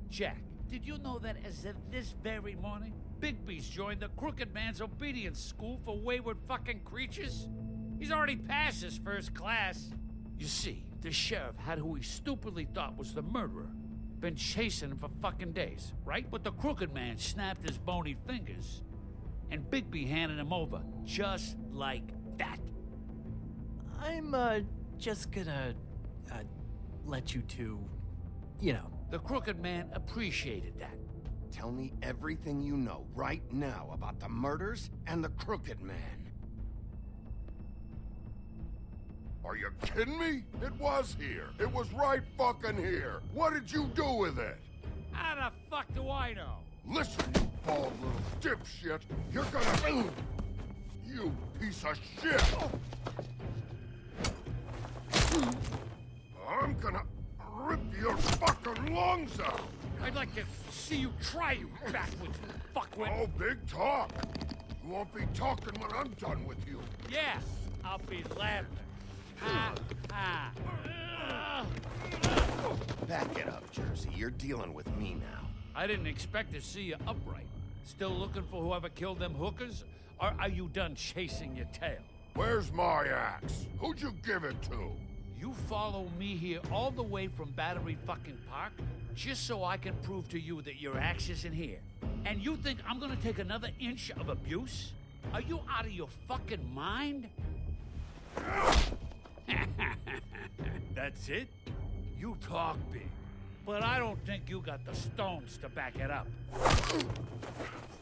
Jack, did you know that as of this very morning, Bigby's joined the Crooked Man's obedience school for wayward fucking creatures? He's already passed his first class. You see, the sheriff had who he stupidly thought was the murderer. Been chasing him for fucking days, right? But the Crooked Man snapped his bony fingers, and Bigby handed him over, just like that. I'm, just gonna, let you two, you know. The Crooked Man appreciated that. Tell me everything you know right now about the murders and the Crooked Man. Are you kidding me? It was here. It was right fucking here. What did you do with it? How the fuck do I know? Listen, you bald little dipshit. You're gonna... You piece of shit! I'm gonna rip your fucking lungs out. I'd like to see you try, you backwoods fuckwit. Oh, big talk. You won't be talking when I'm done with you. Yeah, I'll be laughing. Ha, ha. Back it up, Jersey. You're dealing with me now. I didn't expect to see you upright. Still looking for whoever killed them hookers? Or are you done chasing your tail? Where's my axe? Who'd you give it to? You follow me here all the way from Battery fucking Park just so I can prove to you that your axe isn't here. And you think I'm gonna take another inch of abuse? Are you out of your fucking mind? That's it? You talk big, but I don't think you got the stones to back it up.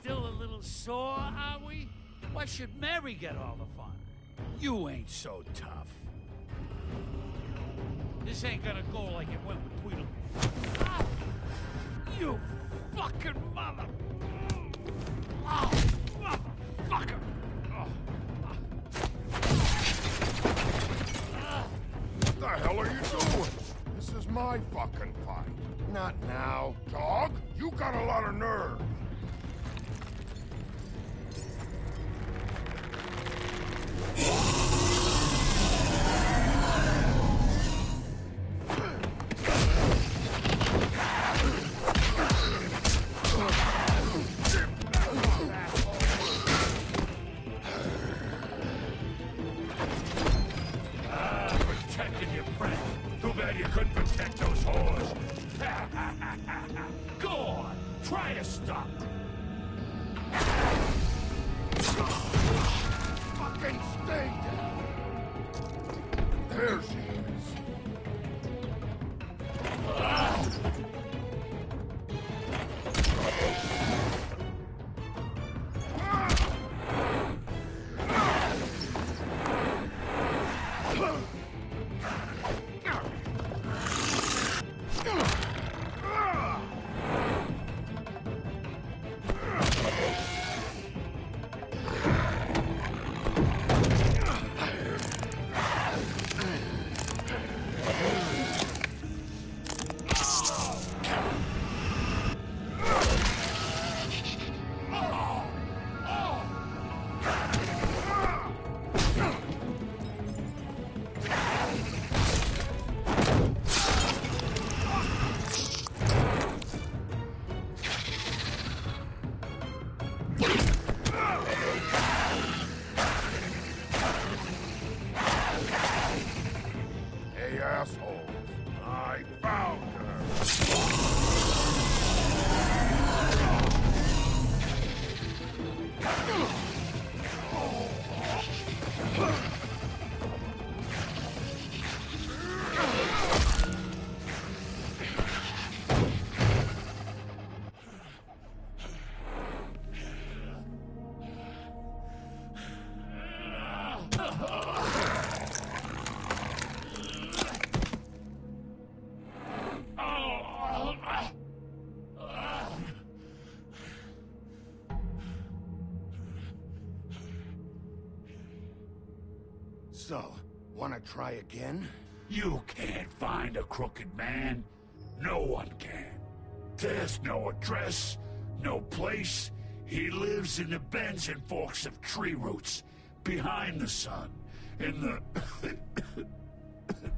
Still a little sore, are we? Why should Mary get all the fun? You ain't so tough. This ain't gonna go like it went with Tweedle. Ah! You fucking mother... Oh, motherfucker! What the hell are you doing? This is my fucking fight. Not now. Dog, you got a lot of nerve. Protecting your friend. Too bad you couldn't protect those whores. Go on, try to stop them. Fucking stay down. There she is. Hey, assholes. I found So, wanna try again? You can't find a crooked man. No one can. There's no address, no place. He lives in the bends and forks of tree roots, behind the sun, in the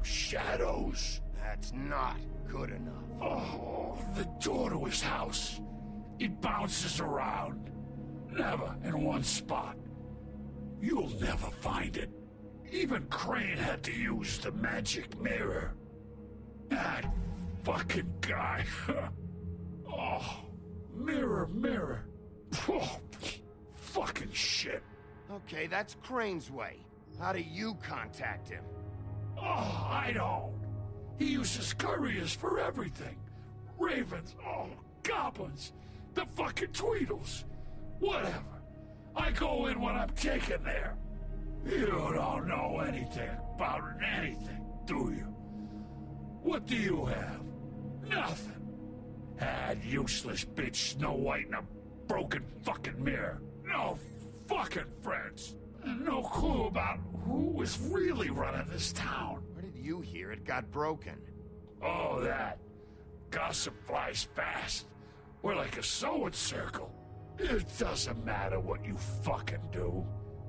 shadows. That's not good enough. Oh, the door to his house. It bounces around. Never in one spot. You'll never find it. Even Crane had to use the magic mirror. That fucking guy. Oh, mirror, mirror. Oh, fucking shit. Okay, that's Crane's way. How do you contact him? Oh, I don't. He uses couriers for everything. Ravens, goblins, the fucking Tweedles. Whatever. I go in when I'm taken there. You don't know anything about anything, do you? What do you have? Nothing. Had useless bitch Snow White and a broken fucking mirror. No fucking friends. And no clue about who was really running this town. Where did you hear it got broken. Oh, that. Gossip flies fast. We're like a sewing circle. It doesn't matter what you fucking do.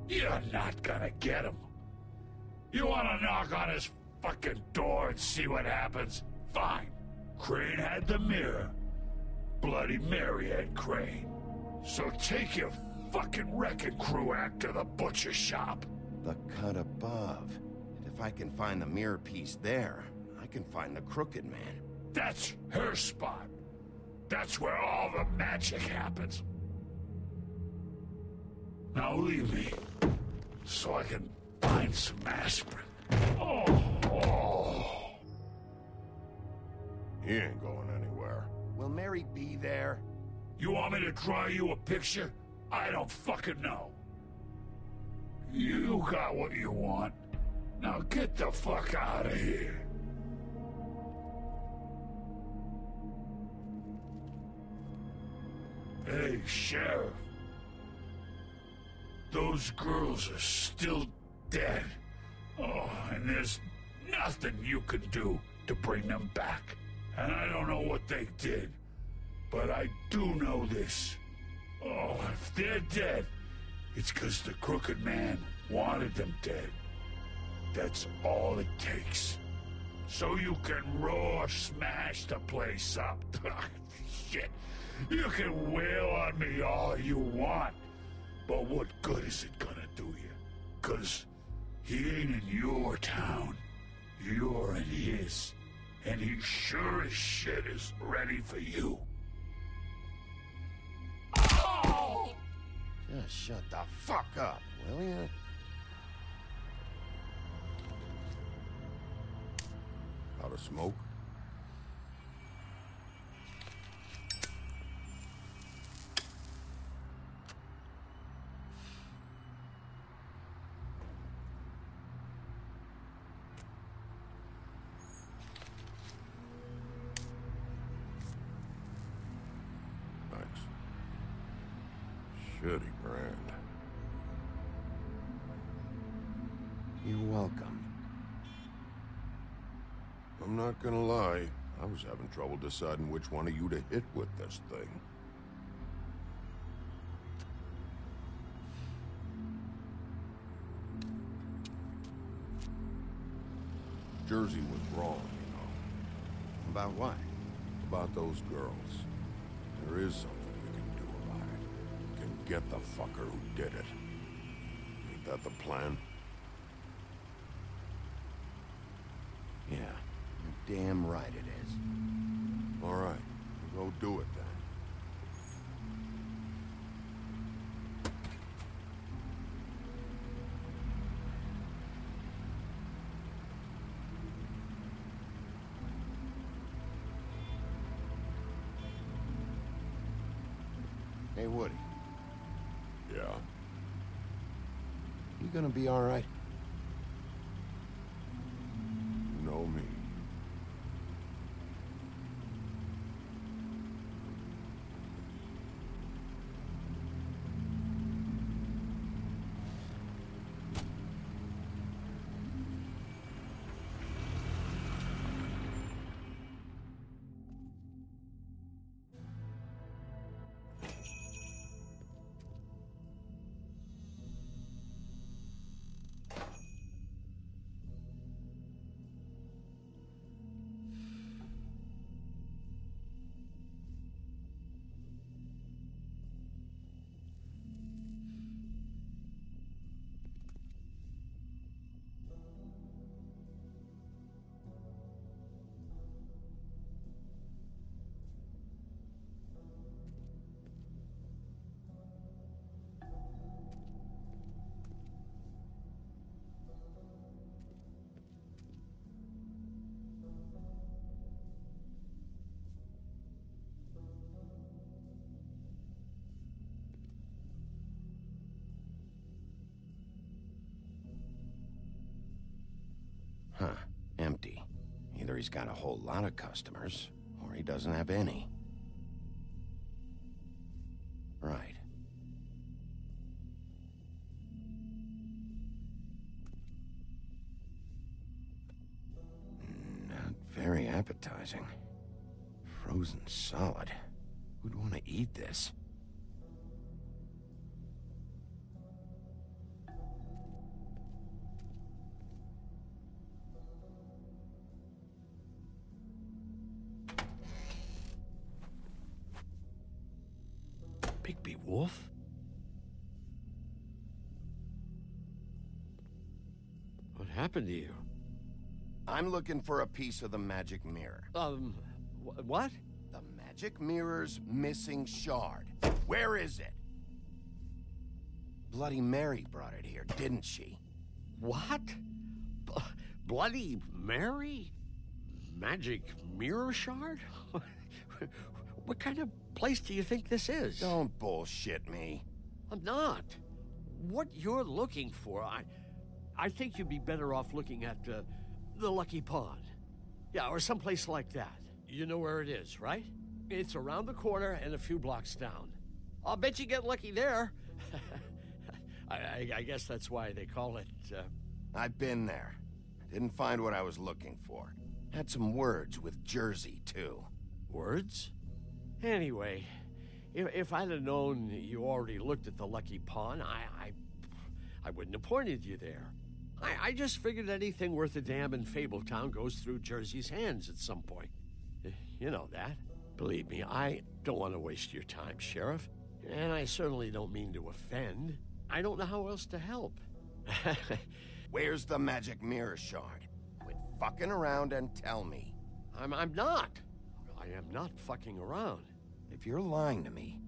You're not gonna get him. You wanna knock on his fucking door and see what happens? Fine. Crane had the mirror. Bloody Mary had Crane. So take your fucking wrecking crew act to the butcher shop. The cut above. And if I can find the mirror piece there, I can find the Crooked Man. That's her spot. That's where all the magic happens. Now leave me, so I can find some aspirin. Oh. He ain't going anywhere. Will Mary be there? You want me to draw you a picture? I don't fucking know. You got what you want. Now get the fuck out of here. Hey, Sheriff. Those girls are still dead. Oh, and there's nothing you can do to bring them back. And I don't know what they did, but I do know this. Oh, if they're dead, it's because the Crooked Man wanted them dead. That's all it takes. So you can roar smash the place up. Shit. You can wail on me all you want. But what good is it gonna do you? 'Cause he ain't in your town. You're in his. And he sure as shit is ready for you. Oh! Just shut the fuck up, will ya? Out of smoke? Shitty brand. You're welcome. I'm not gonna lie, I was having trouble deciding which one of you to hit with this thing. Jersey was wrong, you know. About what? About those girls. There is something we can do about it. We can get the fucker who did it. Ain't that the plan? Yeah, you're damn right it is. All right, we'll go do it then. Hey, Woody. Yeah? You gonna be all right? You know me. Huh. Empty. Either he's got a whole lot of customers, or he doesn't have any. Right. appetizing. Frozen solid. Who'd want to eat this? Bigby Wolf? What happened to you? I'm looking for a piece of the magic mirror. What? The magic mirror's missing shard. Where is it? Bloody Mary brought it here, didn't she? What? Bloody Mary? Magic mirror shard? What kind of place do you think this is? Don't bullshit me. I'm not. What you're looking for, I think you'd be better off looking at the Lucky Pond. Yeah, or someplace like that. You know where it is, right? It's around the corner and a few blocks down. I'll bet you get lucky there. I guess that's why they call it, I've been there. Didn't find what I was looking for. Had some words with Jersey, too. Words? Anyway, if I'd have known you already looked at the Lucky Pond, I wouldn't have pointed you there. I just figured anything worth a damn in Fabletown goes through Jersey's hands at some point. You know that. Believe me, I don't want to waste your time, Sheriff. And I certainly don't mean to offend. I don't know how else to help. Where's the magic mirror shard? Quit fucking around and tell me. I'm not. I am not fucking around. If you're lying to me,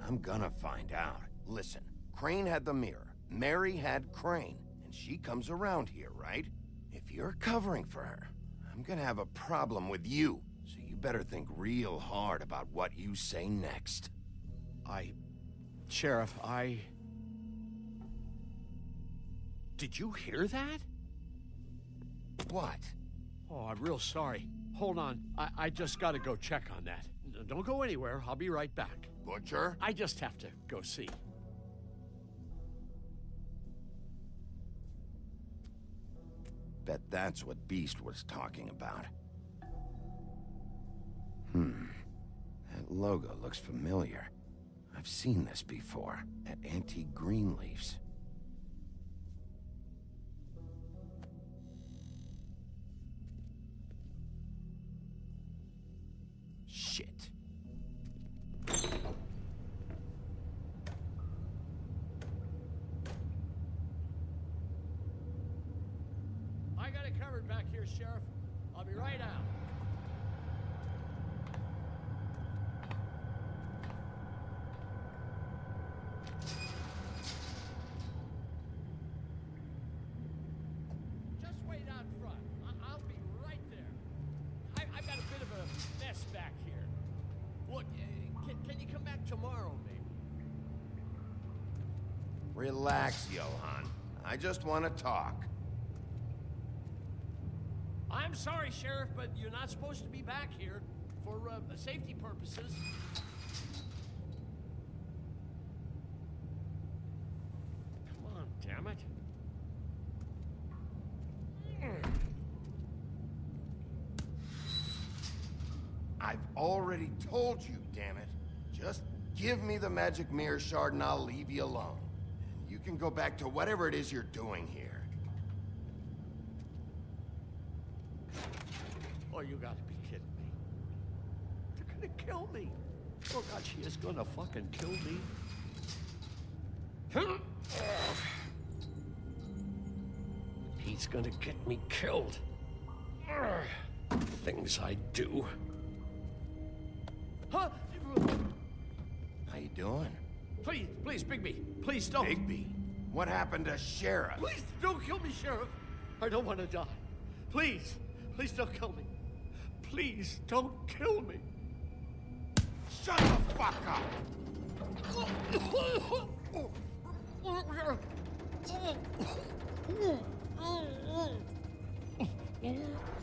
I'm gonna find out. Listen, Crane had the mirror. Mary had Crane. And she comes around here, right? If you're covering for her, I'm gonna have a problem with you. So you better think real hard about what you say next. Sheriff, Did you hear that? What? Oh, I'm real sorry. Hold on. I just gotta go check on that. Don't go anywhere. I'll be right back. Butcher? I just have to go see. Bet that's what Beast was talking about. That logo looks familiar. I've seen this before, at Antique Greenleaf's. Shit. I got it covered back here, Sheriff. I'll be right out. Just wait out front. I'll be right there. I've got a bit of a mess back here. Look, can you come back tomorrow, maybe? Relax, Johan. I just want to talk. I'm sorry, Sheriff, but you're not supposed to be back here for safety purposes. Come on, damn it. I've already told you, damn it. Just give me the magic mirror shard and I'll leave you alone. And you can go back to whatever it is you're doing here. Oh, you gotta be kidding me. They're gonna kill me. Oh, God, she is gonna fucking kill me. He's gonna get me killed. Things I do. Huh? How you doing? Please, Bigby. Please don't. Bigby? What happened to Sheriff? Please don't kill me, Sheriff. I don't want to die. Please don't kill me. Please don't kill me. Shut the fuck up!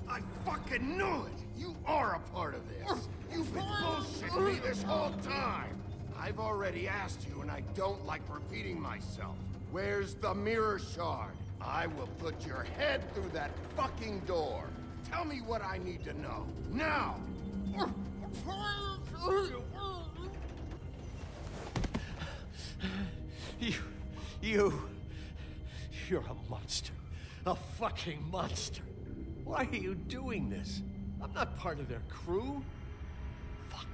I fucking knew it! You are a part of this! You've been bullshitting me this whole time! I've already asked you and I don't like repeating myself. Where's the mirror shard? I will put your head through that fucking door. Tell me what I need to know. Now! You're a monster. A fucking monster. Why are you doing this? I'm not part of their crew. Fuck.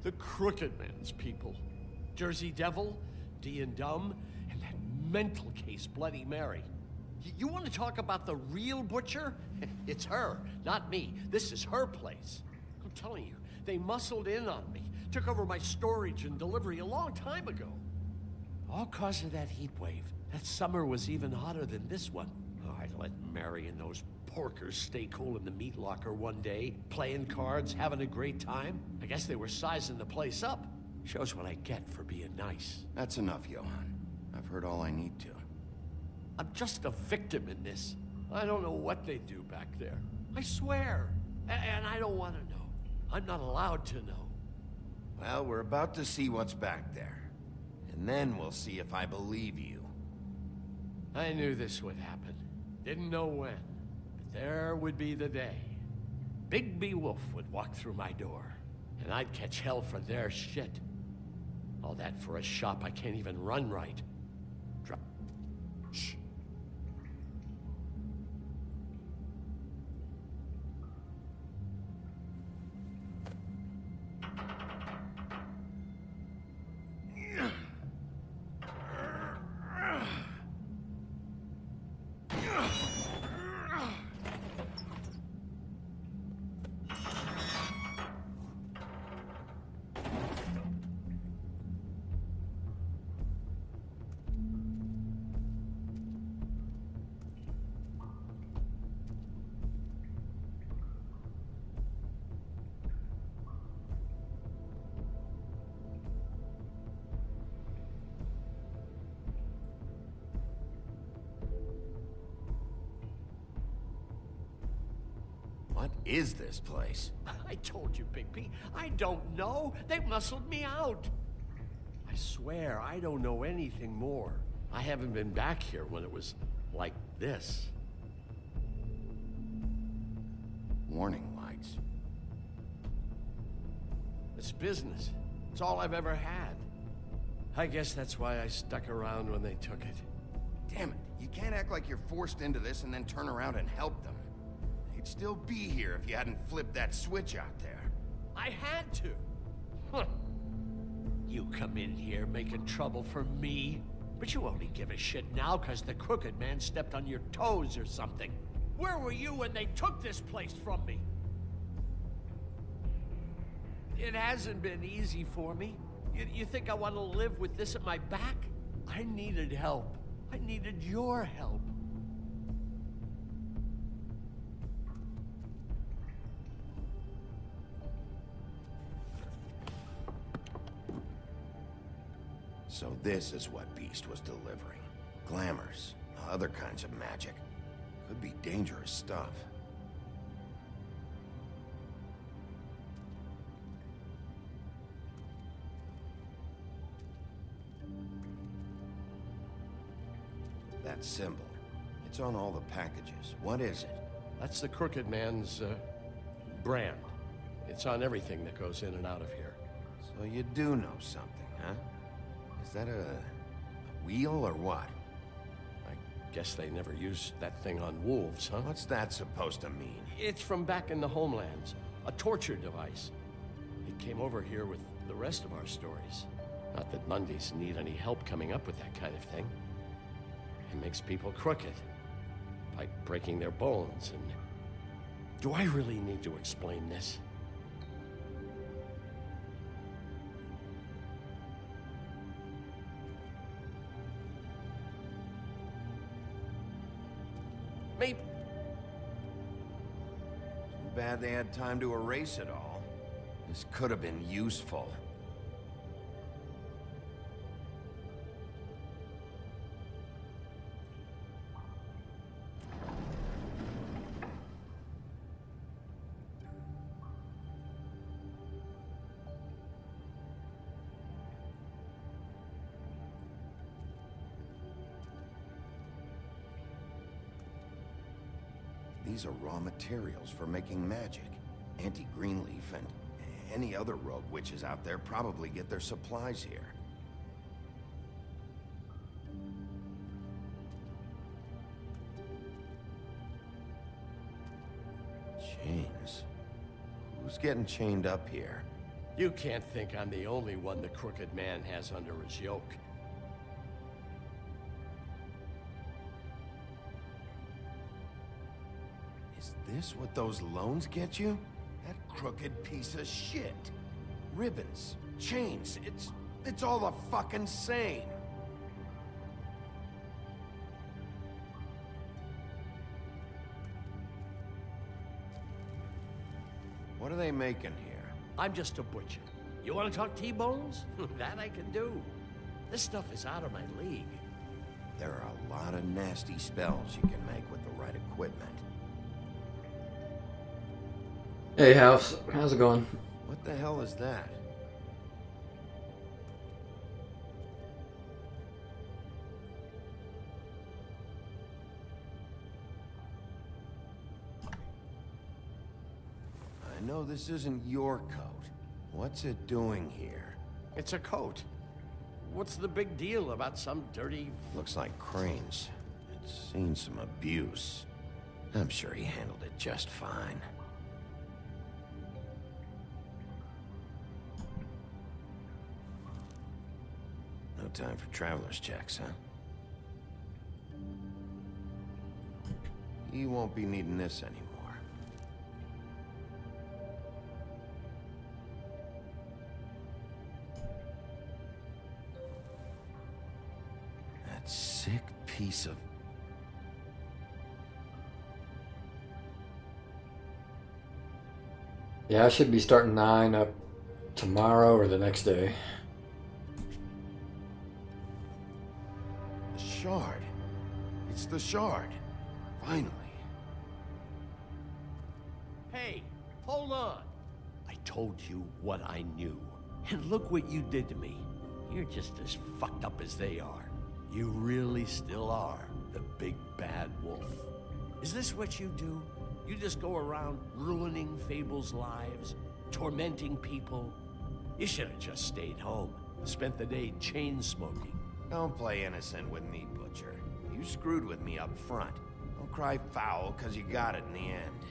The Crooked Man's people. Jersey Devil, Diemond, and that mental case, Bloody Mary. You want to talk about the real butcher? It's her, not me. This is her place. I'm telling you, they muscled in on me, took over my storage and delivery a long time ago. All cause of that heat wave. That summer was even hotter than this one. Oh, I let Mary and those porkers stay cool in the meat locker one day, playing cards, having a great time. I guess they were sizing the place up. Shows what I get for being nice. That's enough, Johann. I've heard all I need to. I'm just a victim in this. I don't know what they do back there. I swear. And I don't want to know. I'm not allowed to know. Well, we're about to see what's back there. And then we'll see if I believe you. I knew this would happen. Didn't know when. But there would be the day. Bigby Wolf would walk through my door. And I'd catch hell for their shit. All that for a shop I can't even run right. Shh. What is this place? I told you, Bigby. I don't know. They muscled me out. I swear, I don't know anything more. I haven't been back here when it was like this. Warning lights. It's business. It's all I've ever had. I guess that's why I stuck around when they took it. Damn it. You can't act like you're forced into this and then turn around and help them. They'd still be here if you hadn't flipped that switch out there. I had to. Huh. You come in here making trouble for me, but you only give a shit now because the Crooked Man stepped on your toes or something. Where were you when they took this place from me? It hasn't been easy for me. You think I want to live with this at my back? I needed help. I needed your help. So this is what Beast was delivering. Glamours, other kinds of magic. Could be dangerous stuff. That symbol. It's on all the packages. What is it? That's the Crooked Man's, brand. It's on everything that goes in and out of here. So you do know something, huh? Is that a wheel or what? I guess they never used that thing on wolves, huh? What's that supposed to mean? It's from back in the homelands. A torture device. It came over here with the rest of our stories. Not that Mundies need any help coming up with that kind of thing. It makes people crooked. By breaking their bones and... Do I really need to explain this? Maybe. Too bad they had time to erase it all. This could have been useful. These are raw materials for making magic. Auntie Greenleaf and any other rogue witches out there probably get their supplies here. Chains? Who's getting chained up here? You can't think I'm the only one the Crooked Man has under his yoke. Is this what those loans get you? That crooked piece of shit. Ribbons, chains, it's all the fucking same. What are they making here? I'm just a butcher. You want to talk T-bones? That I can do. This stuff is out of my league. There are a lot of nasty spells you can make with the right equipment. Hey, House. How's it going? What the hell is that? I know this isn't your coat. What's it doing here? It's a coat. What's the big deal about some dirty... Looks like Crane's. It's seen some abuse. I'm sure he handled it just fine. No time for traveler's checks, huh? You won't be needing this anymore. That sick piece of... Yeah, I should be starting 9 up tomorrow or the next day. The shard. It's the shard. Finally. Hey, hold on. I told you what I knew. And look what you did to me. You're just as fucked up as they are. You really still are the big bad wolf. Is this what you do? You just go around ruining Fable's lives, tormenting people? You should have just stayed home, spent the day chain smoking. Don't play innocent with me, Butcher. You screwed with me up front. Don't cry foul, cause you got it in the end.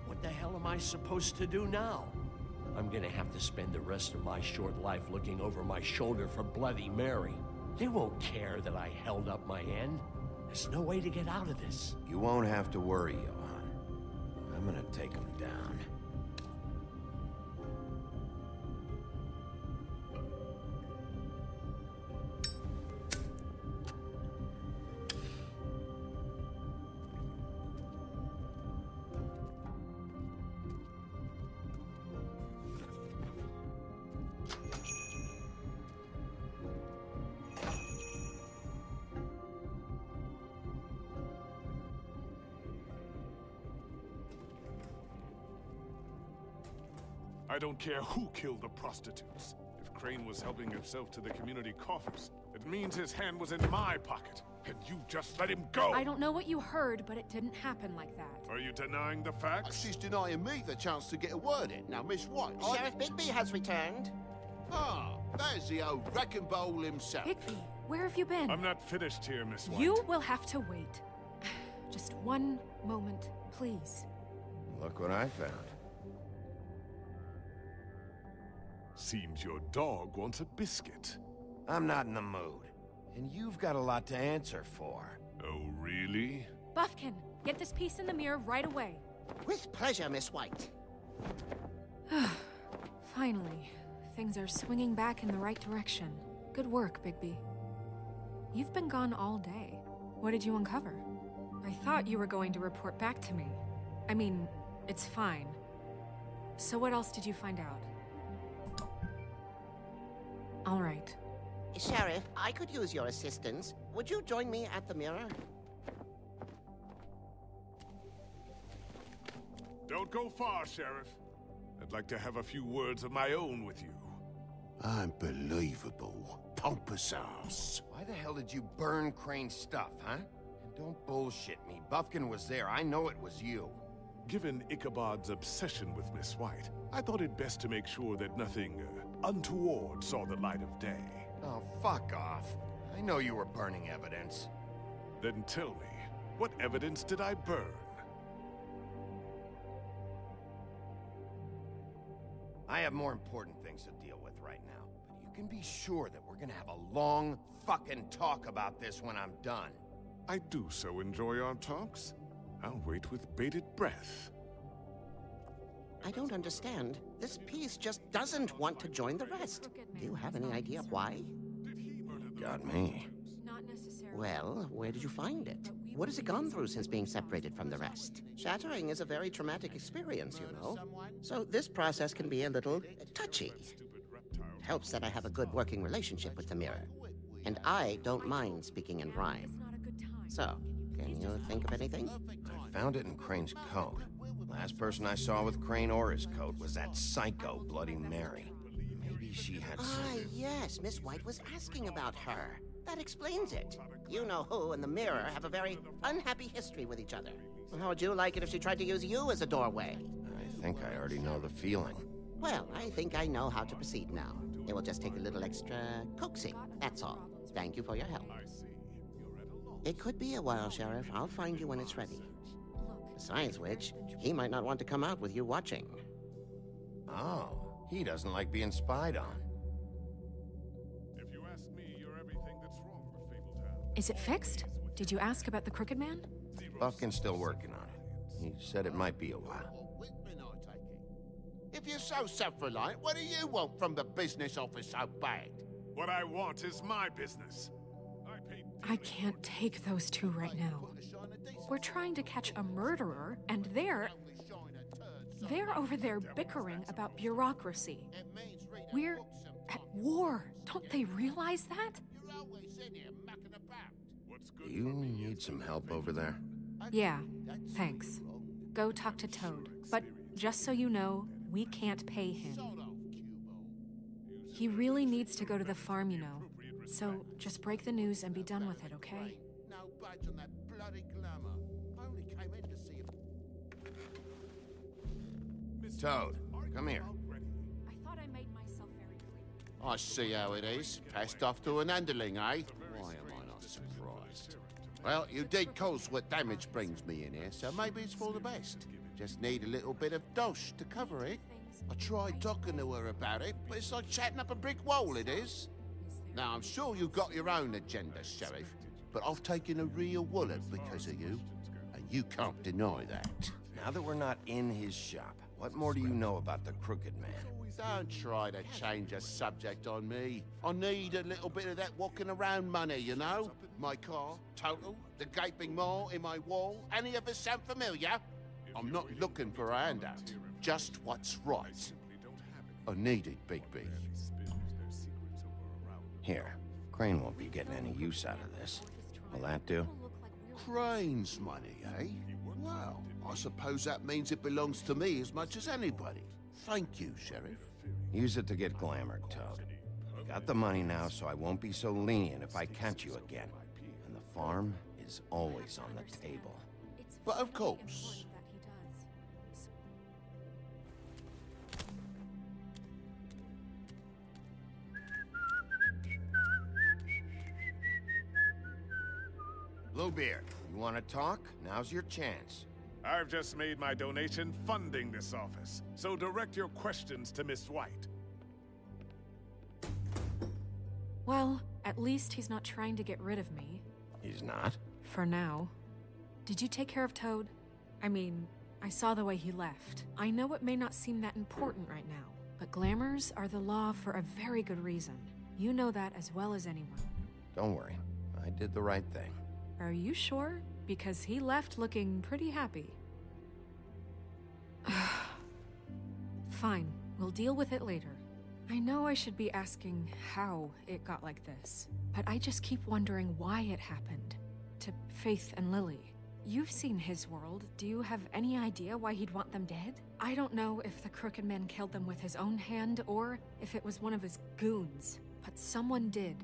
What the hell am I supposed to do now? I'm gonna have to spend the rest of my short life looking over my shoulder for Bloody Mary. They won't care that I held up my end. There's no way to get out of this. You won't have to worry, Johan. I'm gonna take him down. I don't care who killed the prostitutes. If Crane was helping himself to the community coffers, it means his hand was in my pocket. And you just let him go! I don't know what you heard, but it didn't happen like that. Are you denying the facts? She's denying me the chance to get a word in. Now, Miss White, Sheriff Bigby has returned. Ah, there's the old wrecking bowl himself. Bigby, where have you been? I'm not finished here, Miss White. You will have to wait. Just one moment, please. Look what I found. Seems your dog wants a biscuit. I'm not in the mood. And you've got a lot to answer for. Oh, really? Buffkin, get this piece in the mirror right away. With pleasure, Miss White. Finally, things are swinging back in the right direction. Good work, Bigby. You've been gone all day. What did you uncover? I thought you were going to report back to me. I mean, it's fine. So what else did you find out? All right. Sheriff, I could use your assistance. Would you join me at the mirror? Don't go far, Sheriff. I'd like to have a few words of my own with you. Unbelievable. Pompous ass. Why the hell did you burn Crane's stuff, huh? And Don't bullshit me. Bufkin was there. I know it was you. Given Ichabod's obsession with Miss White, I thought it best to make sure that nothing untoward saw the light of day. Oh, fuck off. I know you were burning evidence. Then tell me, what evidence did I burn? I have more important things to deal with right now, but you can be sure that we're gonna have a long fucking talk about this when I'm done. I do so enjoy our talks. I'll wait with bated breath. I don't understand. This piece just doesn't want to join the rest. Do you have any idea why? Got me. Well, where did you find it? What has it gone through since being separated from the rest? Shattering is a very traumatic experience, you know. So this process can be a little touchy. It helps that I have a good working relationship with the mirror. And I don't mind speaking in rhyme. So, can you think of anything? I found it in Crane's coat. Last person I saw with Crane or his coat was that psycho Bloody Mary. Maybe she had some... Yes, Miss White was asking about her. That explains it. You know who and the mirror have a very unhappy history with each other. How would you like it if she tried to use you as a doorway? I think I already know the feeling. Well, I think I know how to proceed now. It will just take a little extra coaxing, that's all. Thank you for your help. It could be a while, Sheriff. I'll find you when it's ready. Besides which, he might not want to come out with you watching. Oh, he doesn't like being spied on. If you ask me, you're everything that's wrong with Fabletown. Is it fixed? Did you ask about the Crooked Man? Bufkin's still working on it. He said it might be a while. If you're so self-reliant, what do you want from the business office so bad? What I want is my business. I can't take those two right now. We're trying to catch a murderer, and they're over there bickering about bureaucracy. We're at war. Don't they realize that? Do you need some help over there? Yeah, thanks. Go talk to Toad. But just so you know, we can't pay him. He really needs to go to the farm, you know. So just break the news and be done with it, okay? No budge on that bloody glamour. I only came in to see him. Toad, come here. I thought I made myself very clear. I see how it is. Passed off to an underling, eh? Why am I not surprised? Well, you did cause what damage brings me in here, so maybe it's for the best. Just need a little bit of dosh to cover it. I tried talking to her about it, but it's like chatting up a brick wall, it is. Now, I'm sure you've got your own agenda, Sheriff, but I've taken a real wallet because of you, and you can't deny that. Now that we're not in his shop, what more do you know about the Crooked Man? Don't try to change a subject on me. I need a little bit of that walking around money, you know? My car, total, the gaping maw in my wall. Any of us sound familiar? I'm not looking for a handout, just what's right. I need it, Big B. Here, Crane won't be getting any use out of this. Will that do? Crane's money, eh? Well, I suppose that means it belongs to me as much as anybody. Thank you, Sheriff. Use it to get glamored, Toad. Got the money now, so I won't be so lenient if I catch you again. And the farm is always on the table. But of course. Bluebeard, you want to talk? Now's your chance. I've just made my donation funding this office, so direct your questions to Miss White. Well, at least he's not trying to get rid of me. He's not? For now. Did you take care of Toad? I mean, I saw the way he left. I know it may not seem that important right now, but glamours are the law for a very good reason. You know that as well as anyone. Don't worry. I did the right thing. Are you sure? Because he left looking pretty happy. Fine, we'll deal with it later. I know I should be asking how it got like this, but I just keep wondering why it happened. To Faith and Lily. You've seen his world. Do you have any idea why he'd want them dead? I don't know if the Crooked Man killed them with his own hand or if it was one of his goons, but someone did.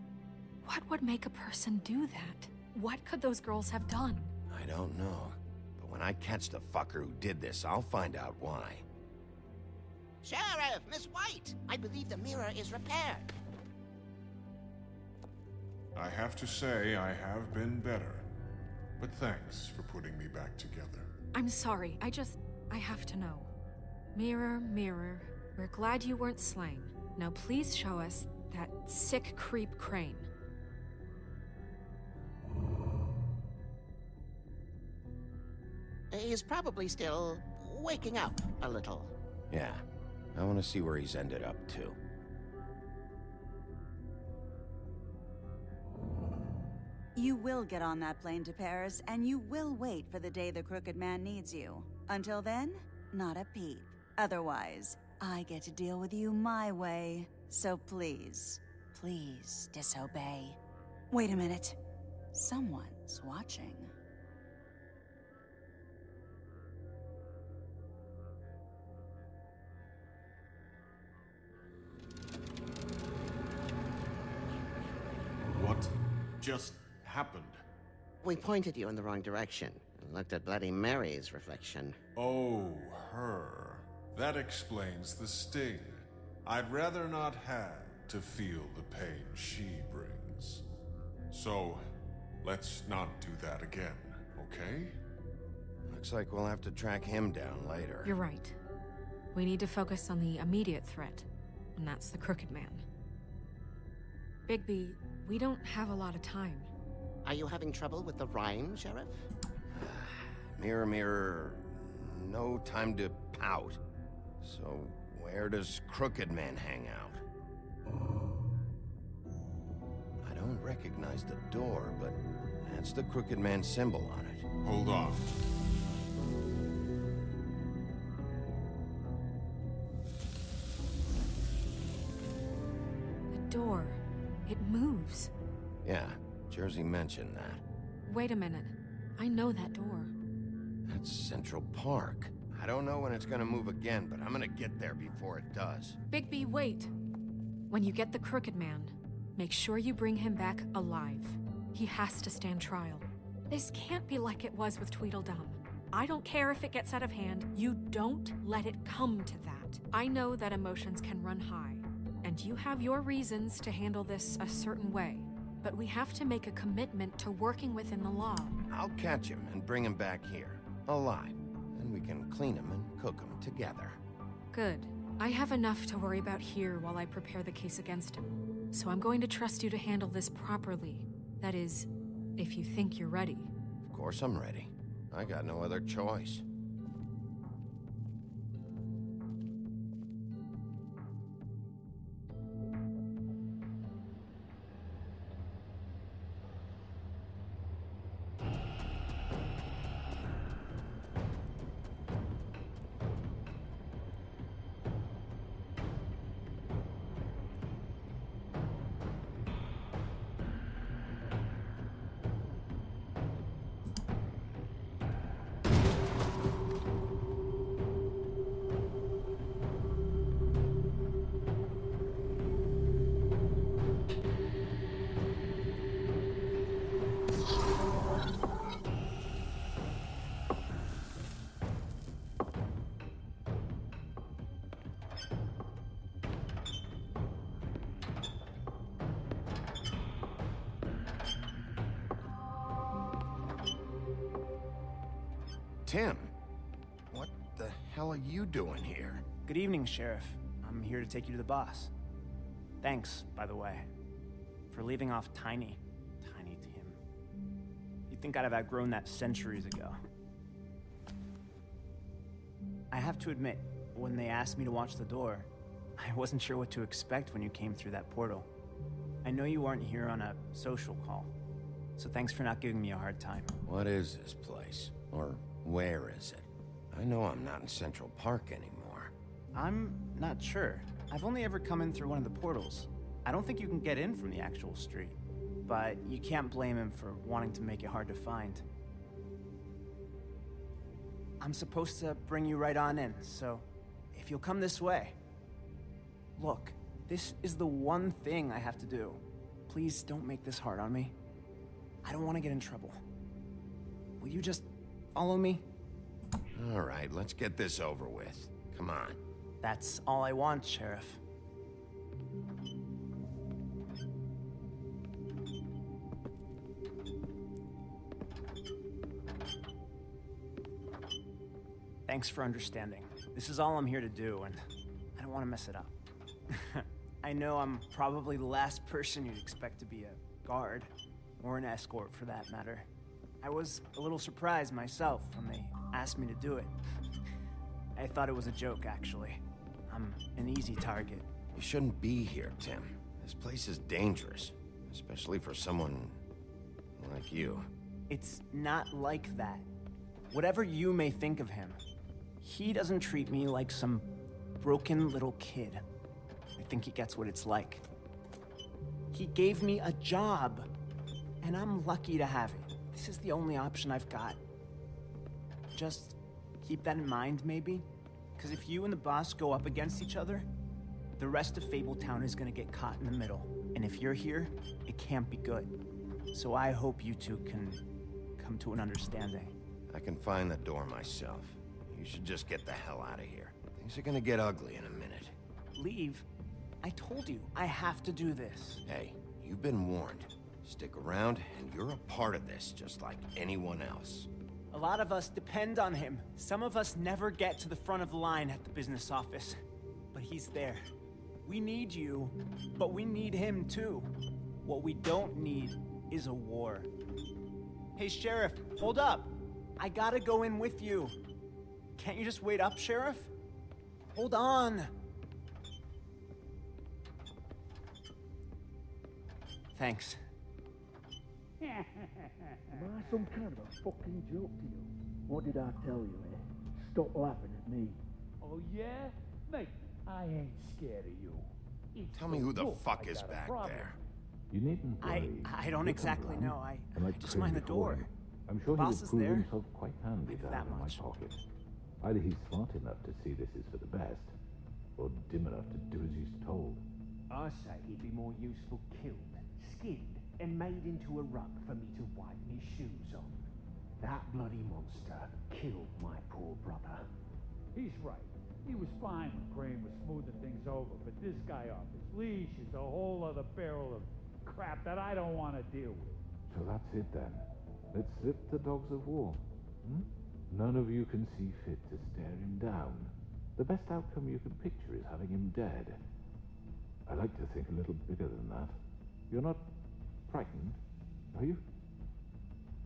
What would make a person do that? What could those girls have done? I don't know. But when I catch the fucker who did this, I'll find out why. Sheriff, Miss White! I believe the mirror is repaired. I have to say, I have been better. But thanks for putting me back together. I'm sorry, I have to know. Mirror, mirror, we're glad you weren't slain. Now please show us that sick creep Crane. He's probably still waking up a little. Yeah, I want to see where he's ended up, too. You will get on that plane to Paris, and you will wait for the day the Crooked Man needs you. Until then, not a peep. Otherwise, I get to deal with you my way. So please, please disobey. Wait a minute. Someone's watching. What just happened? We pointed you in the wrong direction and looked at Bloody Mary's reflection. Oh, her. That explains the sting. I'd rather not have to feel the pain she brings. So, let's not do that again, okay? Looks like we'll have to track him down later. You're right. We need to focus on the immediate threat, and that's the Crooked Man. Bigby, we don't have a lot of time. Are you having trouble with the rhyme, Sheriff? Mirror, mirror, no time to pout. So, where does Crooked Man hang out? I don't recognize the door, but that's the Crooked Man symbol on it. Hold on. The door. It moves. Yeah, Jersey mentioned that. Wait a minute. I know that door. That's Central Park. I don't know when it's gonna move again, but I'm gonna get there before it does. Bigby, wait. When you get the Crooked Man, make sure you bring him back alive. He has to stand trial. This can't be like it was with Tweedledum. I don't care if it gets out of hand. You don't let it come to that. I know that emotions can run high, and you have your reasons to handle this a certain way. But we have to make a commitment to working within the law. I'll catch him and bring him back here, alive. Then we can clean him and cook him together. Good. I have enough to worry about here while I prepare the case against him. So I'm going to trust you to handle this properly. That is, if you think you're ready. Of course I'm ready. I got no other choice. Tim, what the hell are you doing here? Good evening, Sheriff. I'm here to take you to the boss. Thanks, by the way, for leaving off Tiny Tim. You'd think I'd have outgrown that centuries ago. I have to admit, when they asked me to watch the door, I wasn't sure what to expect when you came through that portal. I know you aren't here on a social call, so thanks for not giving me a hard time. What is this place? Or where is it? I know I'm not in Central Park anymore. I'm not sure. I've only ever come in through one of the portals. I don't think you can get in from the actual street, but you can't blame him for wanting to make it hard to find. I'm supposed to bring you right on in, so if you'll come this way. Look, this is the one thing I have to do. Please don't make this hard on me. I don't want to get in trouble. Will you just follow me? All right, let's get this over with. Come on. That's all I want, Sheriff. Thanks for understanding. This is all I'm here to do, and I don't want to mess it up. I know I'm probably the last person you'd expect to be a guard, or an escort for that matter. I was a little surprised myself when they asked me to do it. I thought it was a joke, actually. I'm an easy target. You shouldn't be here, Tim. This place is dangerous, especially for someone like you. It's not like that. Whatever you may think of him, he doesn't treat me like some broken little kid. I think he gets what it's like. He gave me a job, and I'm lucky to have it. This is the only option I've got. Just keep that in mind, maybe? Because if you and the boss go up against each other, the rest of Fabletown is gonna get caught in the middle. And if you're here, it can't be good. So I hope you two can come to an understanding. I can find the door myself. You should just get the hell out of here. Things are gonna get ugly in a minute. Leave? I told you, I have to do this. Hey, you've been warned. Stick around, and you're a part of this, just like anyone else. A lot of us depend on him. Some of us never get to the front of the line at the business office. But he's there. We need you, but we need him too. What we don't need is a war. Hey, Sheriff, hold up. I gotta go in with you. Can't you just wait up, Sheriff? Hold on. Thanks. Am I some kind of a fucking joke to you? What did I tell you, eh? Stop laughing at me. Oh, yeah? Mate, I ain't scared of you. It's Tell me who the wolf fuck I is got a back problem. there. You needn't worry. I don't exactly know. I just mind the door. I'm sure he Boss would is prove there. himself quite handy If down that in my much. pocket. Either he's smart enough to see this is for the best, or dim enough to do as he's told. I say he'd be more useful killed, skinned, and made into a rug for me to wipe my shoes on. That bloody monster killed my poor brother. He's right. He was fine when Crane was smoothing things over, but this guy off his leash is a whole other barrel of crap that I don't want to deal with. So that's it then. Let's slip the dogs of war. Hmm? None of you can see fit to stare him down. The best outcome you can picture is having him dead. I like to think a little bigger than that. You're not frightened, are you?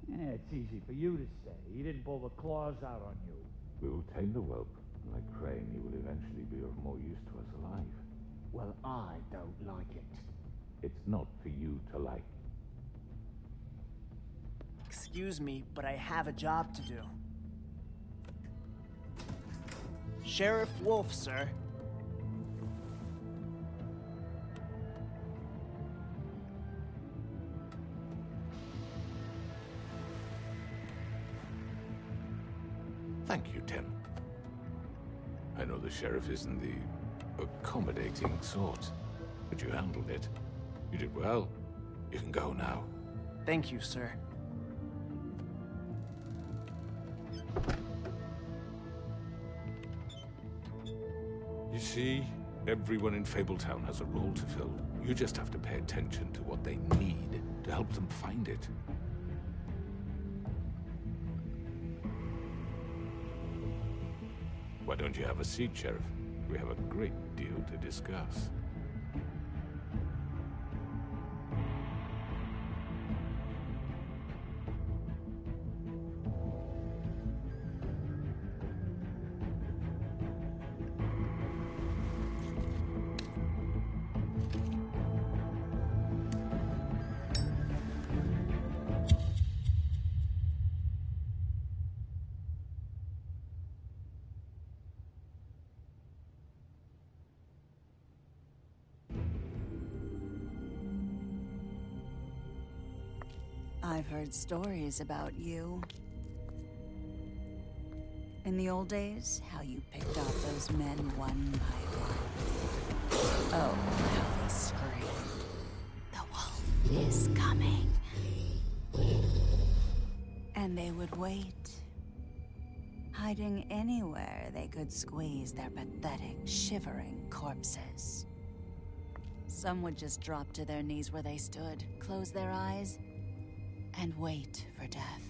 Yeah, it's easy for you to say. He didn't pull the claws out on you. We will tame the whelp. Like Crane, he will eventually be of more use to us alive. Well, I don't like it. It's not for you to like. Excuse me, but I have a job to do. Sheriff Wolf, sir. Thank you, Tim. I know the sheriff isn't the accommodating sort, but you handled it. You did well. You can go now. Thank you, sir. You see, everyone in Fabletown has a role to fill. You just have to pay attention to what they need to help them find it. Why don't you have a seat, Sheriff? We have a great deal to discuss. I've heard stories about you. In the old days, how you picked off those men one by one. Oh, how they screamed. The wolf is coming. wait. Hiding anywhere they could squeeze their pathetic, shivering corpses. Some would just drop to their knees where they stood, close their eyes, and wait for death.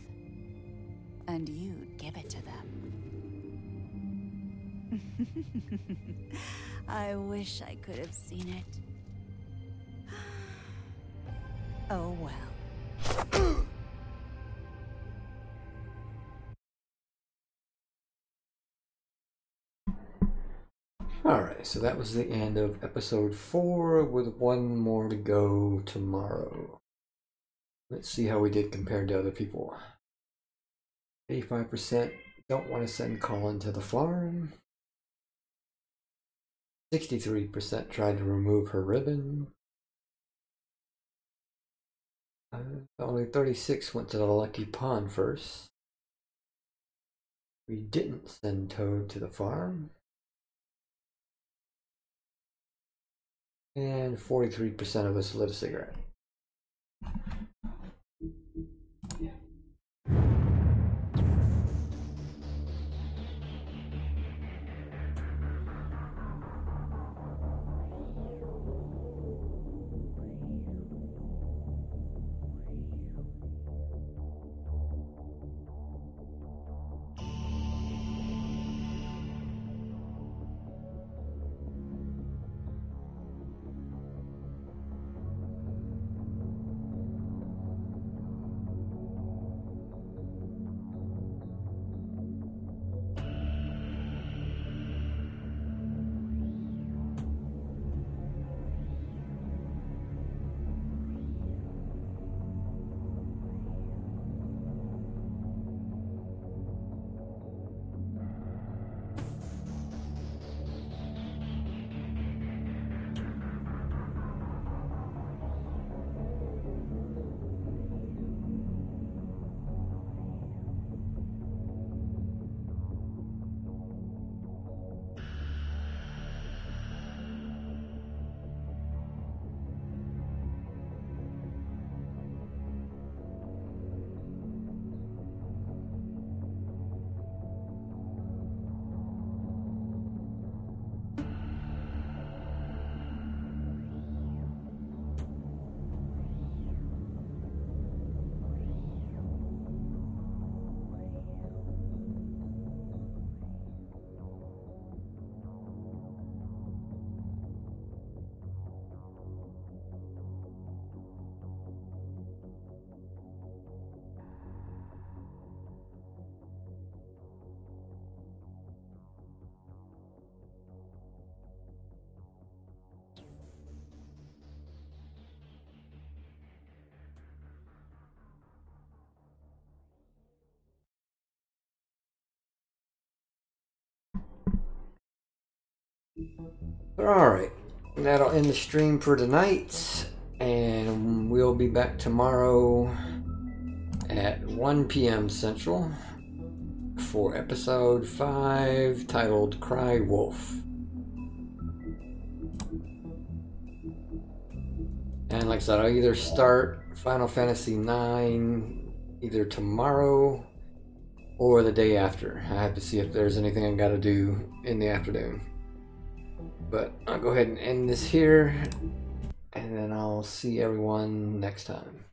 And you'd give it to them. I wish I could have seen it. Oh well. Alright, so that was the end of episode 4 with one more to go tomorrow. Let's see how we did compared to other people. 85% don't want to send Colin to the farm. 63% tried to remove her ribbon. Only 36 went to the lucky pond first. We didn't send Toad to the farm. And 43% of us lit a cigarette. Alright, that'll end the stream for tonight, and we'll be back tomorrow at 1 p.m. Central for episode 5 titled Cry Wolf. And like I said, I'll either start Final Fantasy IX either tomorrow or the day after. I have to see if there's anything I gotta do in the afternoon. But I'll go ahead and end this here, and then I'll see everyone next time.